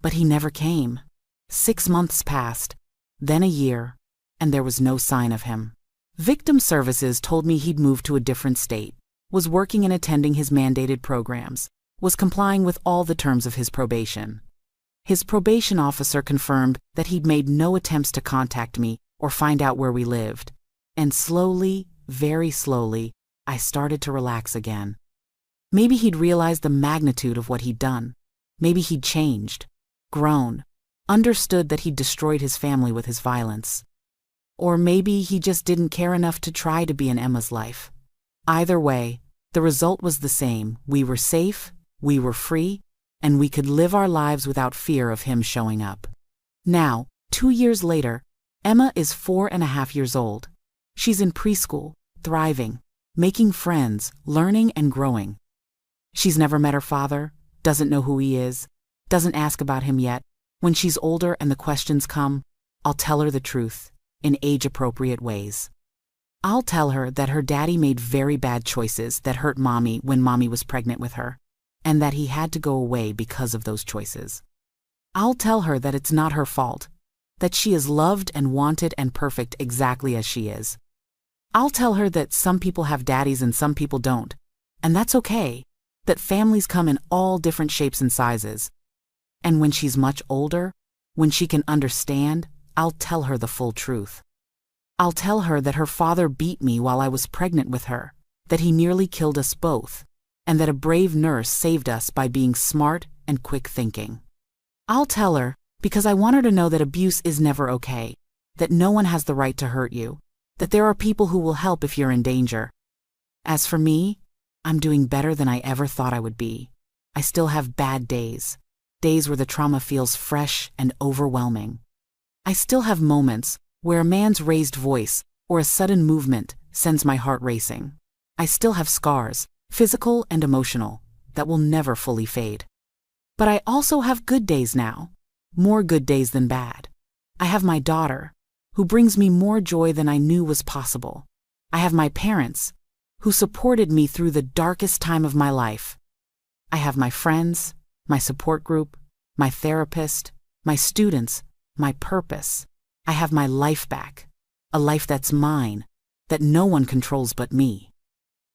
Speaker 1: But he never came. 6 months passed, then a year, and there was no sign of him. Victim services told me he'd moved to a different state, was working and attending his mandated programs, was complying with all the terms of his probation. His probation officer confirmed that he'd made no attempts to contact me or find out where we lived. And slowly, very slowly, I started to relax again. Maybe he'd realized the magnitude of what he'd done. Maybe he'd changed, grown, understood that he'd destroyed his family with his violence. Or maybe he just didn't care enough to try to be in Emma's life. Either way, the result was the same. We were safe, we were free, and we could live our lives without fear of him showing up. Now, 2 years later, Emma is 4.5 years old. She's in preschool, thriving, making friends, learning and growing. She's never met her father, doesn't know who he is, doesn't ask about him yet. When she's older and the questions come, I'll tell her the truth, in age-appropriate ways. I'll tell her that her daddy made very bad choices that hurt mommy when mommy was pregnant with her, and that he had to go away because of those choices. I'll tell her that it's not her fault, that she is loved and wanted and perfect exactly as she is. I'll tell her that some people have daddies and some people don't, and that's okay, that families come in all different shapes and sizes. And when she's much older, when she can understand, I'll tell her the full truth. I'll tell her that her father beat me while I was pregnant with her, that he nearly killed us both, and that a brave nurse saved us by being smart and quick thinking. I'll tell her because I want her to know that abuse is never okay, that no one has the right to hurt you, that there are people who will help if you're in danger. As for me, I'm doing better than I ever thought I would be. I still have bad days, days where the trauma feels fresh and overwhelming. I still have moments where a man's raised voice or a sudden movement sends my heart racing. I still have scars, physical and emotional, that will never fully fade. But I also have good days now, more good days than bad. I have my daughter, who brings me more joy than I knew was possible. I have my parents, who supported me through the darkest time of my life. I have my friends, my support group, my therapist, my students, my purpose. I have my life back, a life that's mine, that no one controls but me.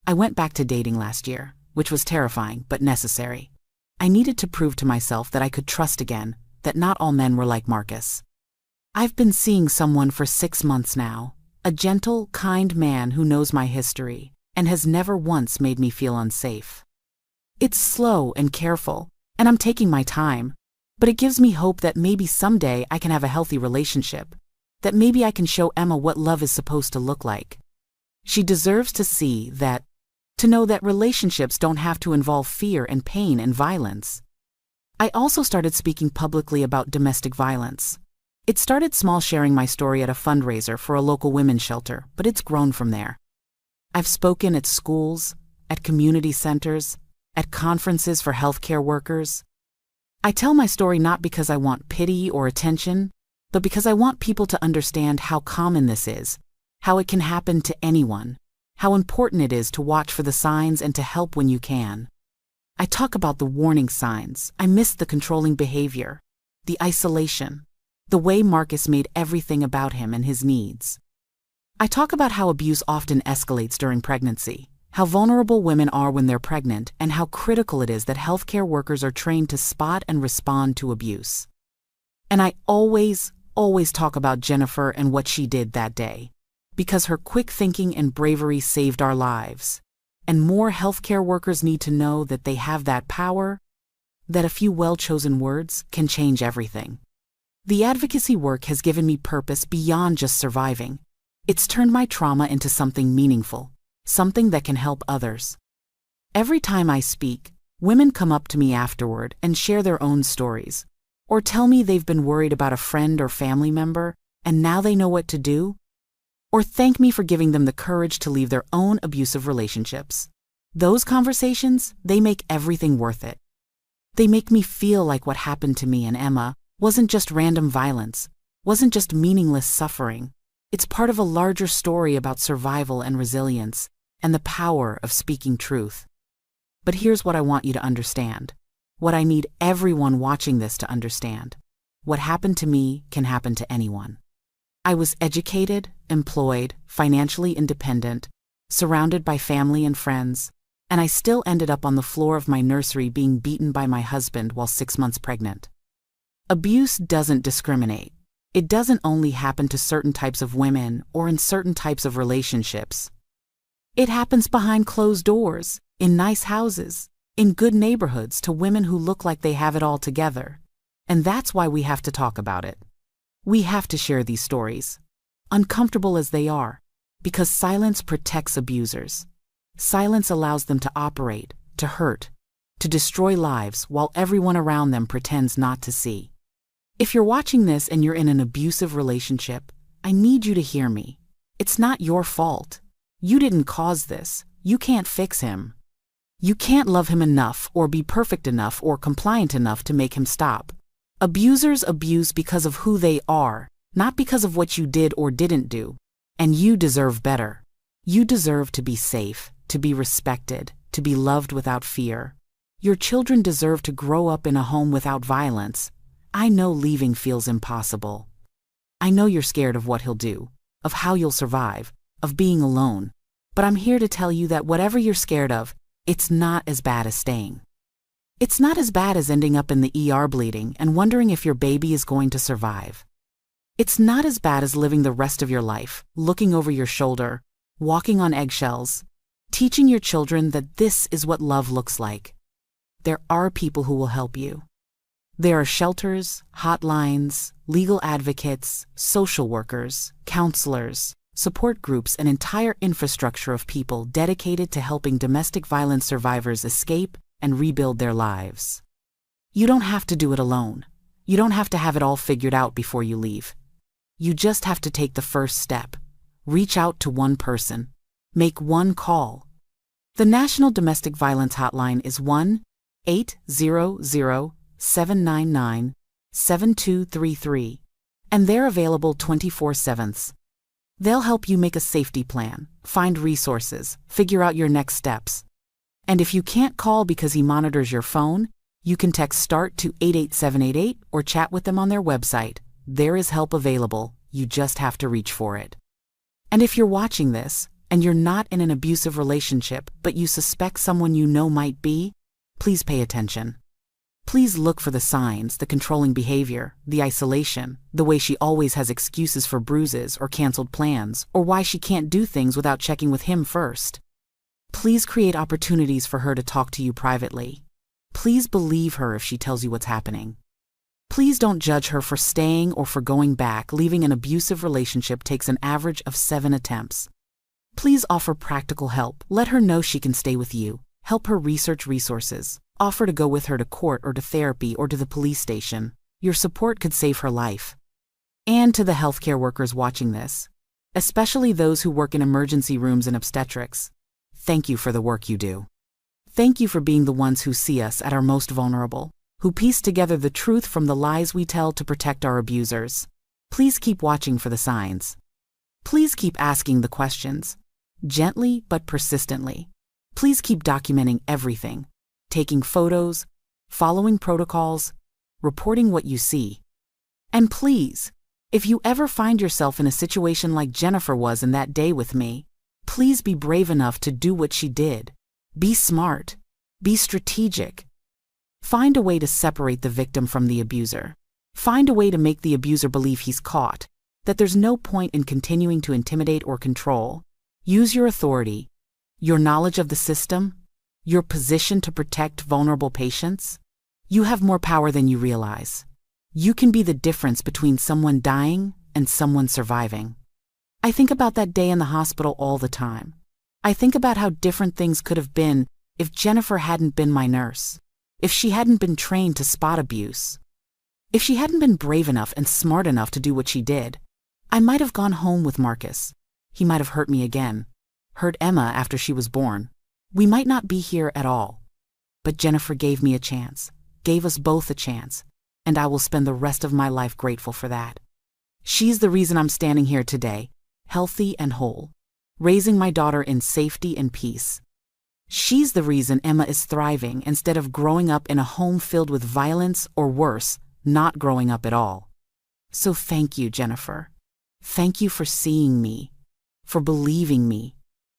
Speaker 1: I went back to dating last year, which was terrifying but necessary. I needed to prove to myself that I could trust again, that not all men were like Marcus. I've been seeing someone for 6 months now, a gentle, kind man who knows my history and has never once made me feel unsafe. It's slow and careful, and I'm taking my time, but it gives me hope that maybe someday I can have a healthy relationship, that maybe I can show Emma what love is supposed to look like. She deserves to know that relationships don't have to involve fear and pain and violence. I also started speaking publicly about domestic violence. It started small, sharing my story at a fundraiser for a local women's shelter, but it's grown from there. I've spoken at schools, at community centers, at conferences for healthcare workers. I tell my story not because I want pity or attention, but because I want people to understand how common this is, how it can happen to anyone, how important it is to watch for the signs and to help when you can. I talk about the warning signs. I missed the controlling behavior, the isolation, the way Marcus made everything about him and his needs. I talk about how abuse often escalates during pregnancy, how vulnerable women are when they're pregnant, and how critical it is that healthcare workers are trained to spot and respond to abuse. And I always talk about Jennifer and what she did that day, because her quick thinking and bravery saved our lives. And more healthcare workers need to know that they have that power, that a few well-chosen words can change everything. The advocacy work has given me purpose beyond just surviving. It's turned my trauma into something meaningful, something that can help others. Every time I speak, women come up to me afterward and share their own stories, or tell me they've been worried about a friend or family member, and now they know what to do, or thank me for giving them the courage to leave their own abusive relationships. Those conversations, they make everything worth it. They make me feel like what happened to me and Emma wasn't just random violence, wasn't just meaningless suffering. It's part of a larger story about survival and resilience, and the power of speaking truth. But here's what I want you to understand. What I need everyone watching this to understand. What happened to me can happen to anyone. I was educated, employed, financially independent, surrounded by family and friends, and I still ended up on the floor of my nursery being beaten by my husband while 6 months pregnant. Abuse doesn't discriminate. It doesn't only happen to certain types of women or in certain types of relationships. It happens behind closed doors, in nice houses, in good neighborhoods to women who look like they have it all together. And that's why we have to talk about it. We have to share these stories, uncomfortable as they are, because silence protects abusers. Silence allows them to operate, to hurt, to destroy lives while everyone around them pretends not to see. If you're watching this and you're in an abusive relationship, I need you to hear me. It's not your fault. You didn't cause this. You can't fix him. You can't love him enough or be perfect enough or compliant enough to make him stop. Abusers abuse because of who they are, not because of what you did or didn't do. And you deserve better. You deserve to be safe, to be respected, to be loved without fear. Your children deserve to grow up in a home without violence. I know leaving feels impossible. I know you're scared of what he'll do, of how you'll survive, of being alone. But I'm here to tell you that whatever you're scared of, it's not as bad as staying. It's not as bad as ending up in the ER bleeding and wondering if your baby is going to survive. It's not as bad as living the rest of your life, looking over your shoulder, walking on eggshells, teaching your children that this is what love looks like. There are people who will help you. There are shelters, hotlines, legal advocates, social workers, counselors, support groups, an entire infrastructure of people dedicated to helping domestic violence survivors escape and rebuild their lives. You don't have to do it alone. You don't have to have it all figured out before you leave. You just have to take the first step. Reach out to one person. Make one call. The National Domestic Violence Hotline is 1-800-799-7233. And they're available 24/7. They'll help you make a safety plan, find resources, figure out your next steps. And if you can't call because he monitors your phone, you can text START to 88788 or chat with them on their website. There is help available, you just have to reach for it. And if you're watching this, and you're not in an abusive relationship but you suspect someone you know might be, please pay attention. Please look for the signs, the controlling behavior, the isolation, the way she always has excuses for bruises or canceled plans, or why she can't do things without checking with him first. Please create opportunities for her to talk to you privately. Please believe her if she tells you what's happening. Please don't judge her for staying or for going back. Leaving an abusive relationship takes an average of 7 attempts. Please offer practical help. Let her know she can stay with you. Help her research resources. Offer to go with her to court or to therapy or to the police station. Your support could save her life. And to the healthcare workers watching this, especially those who work in emergency rooms and obstetrics, thank you for the work you do. Thank you for being the ones who see us at our most vulnerable, who piece together the truth from the lies we tell to protect our abusers. Please keep watching for the signs. Please keep asking the questions, gently but persistently. Please keep documenting everything, taking photos, following protocols, reporting what you see. And please, if you ever find yourself in a situation like Jennifer was in that day with me, please be brave enough to do what she did. Be smart. Be strategic. Find a way to separate the victim from the abuser. Find a way to make the abuser believe he's caught, that there's no point in continuing to intimidate or control. Use your authority, your knowledge of the system, your position to protect vulnerable patients. You have more power than you realize. You can be the difference between someone dying and someone surviving. I think about that day in the hospital all the time. I think about how different things could have been if Jennifer hadn't been my nurse, if she hadn't been trained to spot abuse, if she hadn't been brave enough and smart enough to do what she did. I might have gone home with Marcus. He might have hurt me again, hurt Emma after she was born. We might not be here at all. But Jennifer gave me a chance, gave us both a chance, and I will spend the rest of my life grateful for that. She's the reason I'm standing here today, healthy and whole, raising my daughter in safety and peace. She's the reason Emma is thriving instead of growing up in a home filled with violence or worse, not growing up at all. So thank you, Jennifer. Thank you for seeing me, for believing me,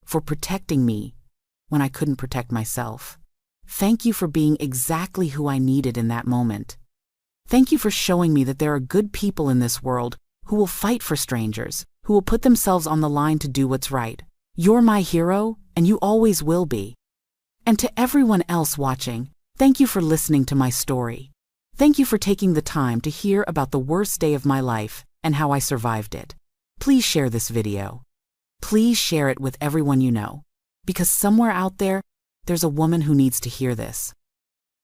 Speaker 1: for protecting me when I couldn't protect myself. Thank you for being exactly who I needed in that moment. Thank you for showing me that there are good people in this world who will fight for strangers, who will put themselves on the line to do what's right. You're my hero, and you always will be. And to everyone else watching, thank you for listening to my story. Thank you for taking the time to hear about the worst day of my life and how I survived it. Please share this video. Please share it with everyone you know, because somewhere out there, there's a woman who needs to hear this.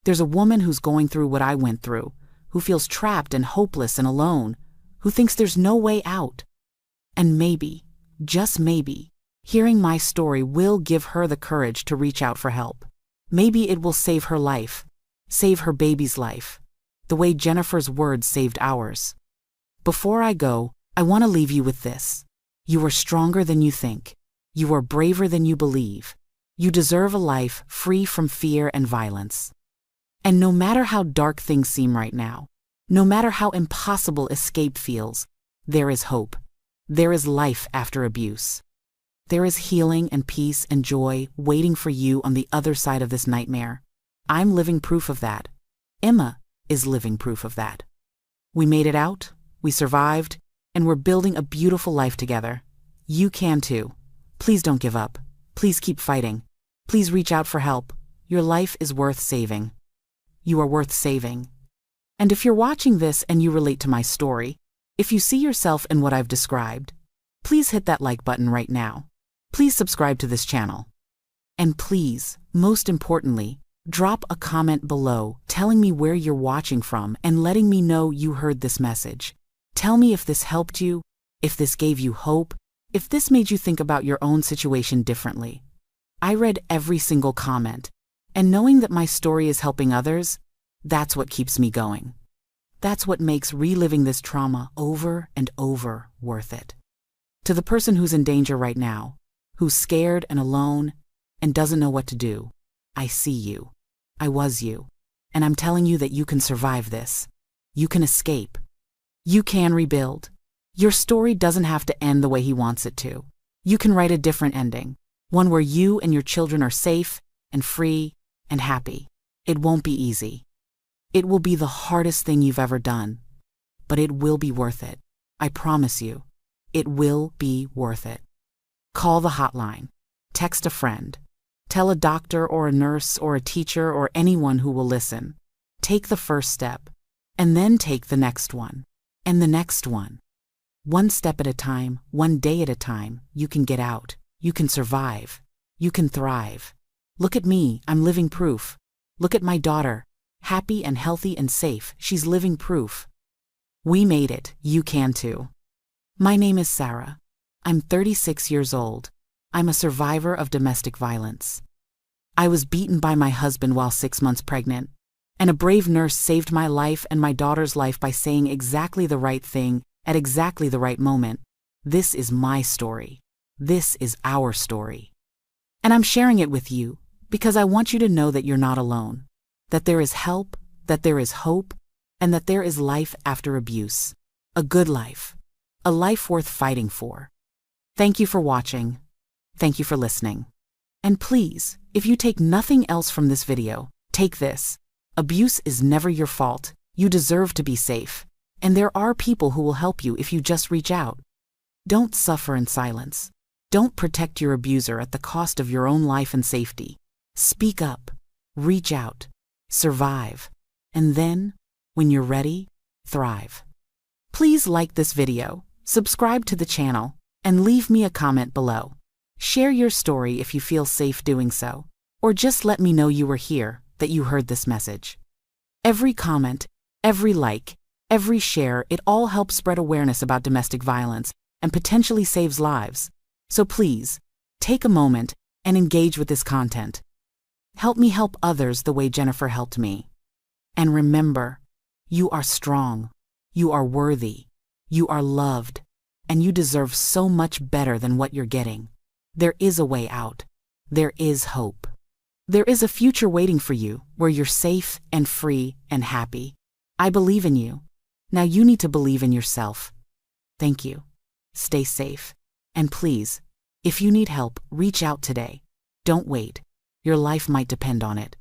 Speaker 1: There's a woman who's going through what I went through, who feels trapped and hopeless and alone, who thinks there's no way out. And maybe, just maybe, hearing my story will give her the courage to reach out for help. Maybe it will save her life, save her baby's life, the way Jennifer's words saved ours. Before I go, I want to leave you with this. You are stronger than you think. You are braver than you believe. You deserve a life free from fear and violence. And no matter how dark things seem right now, no matter how impossible escape feels, there is hope. There is life after abuse. There is healing and peace and joy waiting for you on the other side of this nightmare. I'm living proof of that. Emma is living proof of that. We made it out, we survived, and we're building a beautiful life together. You can too. Please don't give up. Please keep fighting. Please reach out for help. Your life is worth saving. You are worth saving. And if you're watching this and you relate to my story, if you see yourself in what I've described, please hit that like button right now. Please subscribe to this channel. And please, most importantly, drop a comment below telling me where you're watching from and letting me know you heard this message. Tell me if this helped you, if this gave you hope, if this made you think about your own situation differently. I read every single comment, and knowing that my story is helping others, that's what keeps me going. That's what makes reliving this trauma over and over worth it. To the person who's in danger right now, who's scared and alone and doesn't know what to do, I see you. I was you. And I'm telling you that you can survive this. You can escape. You can rebuild. Your story doesn't have to end the way he wants it to. You can write a different ending, one where you and your children are safe and free and happy. It won't be easy. It will be the hardest thing you've ever done, but it will be worth it. I promise you, it will be worth it. Call the hotline. Text a friend. Tell a doctor or a nurse or a teacher or anyone who will listen. Take the first step, and then take the next one, and the next one. One step at a time, one day at a time, you can get out. You can survive. You can thrive. Look at me, I'm living proof. Look at my daughter, happy and healthy and safe, she's living proof. We made it, you can too. My name is Sarah. I'm 36 years old. I'm a survivor of domestic violence. I was beaten by my husband while 6 months pregnant, and a brave nurse saved my life and my daughter's life by saying exactly the right thing at exactly the right moment. This is my story. This is our story. And I'm sharing it with you because I want you to know that you're not alone, that there is help, that there is hope, and that there is life after abuse. A good life. A life worth fighting for. Thank you for watching. Thank you for listening. And please, if you take nothing else from this video, take this. Abuse is never your fault. You deserve to be safe. And there are people who will help you if you just reach out. Don't suffer in silence. Don't protect your abuser at the cost of your own life and safety. Speak up. Reach out. Survive. And then, when you're ready, thrive. Please like this video, subscribe to the channel, and leave me a comment below. Share your story if you feel safe doing so, or just let me know you were here, that you heard this message. Every comment, every like, every share, it all helps spread awareness about domestic violence and potentially saves lives. So please, take a moment and engage with this content. Help me help others the way Jennifer helped me. And remember, you are strong, you are worthy, you are loved, and you deserve so much better than what you're getting. There is a way out. There is hope. There is a future waiting for you where you're safe and free and happy. I believe in you. Now you need to believe in yourself. Thank you. Stay safe. And please, if you need help, reach out today. Don't wait. Your life might depend on it.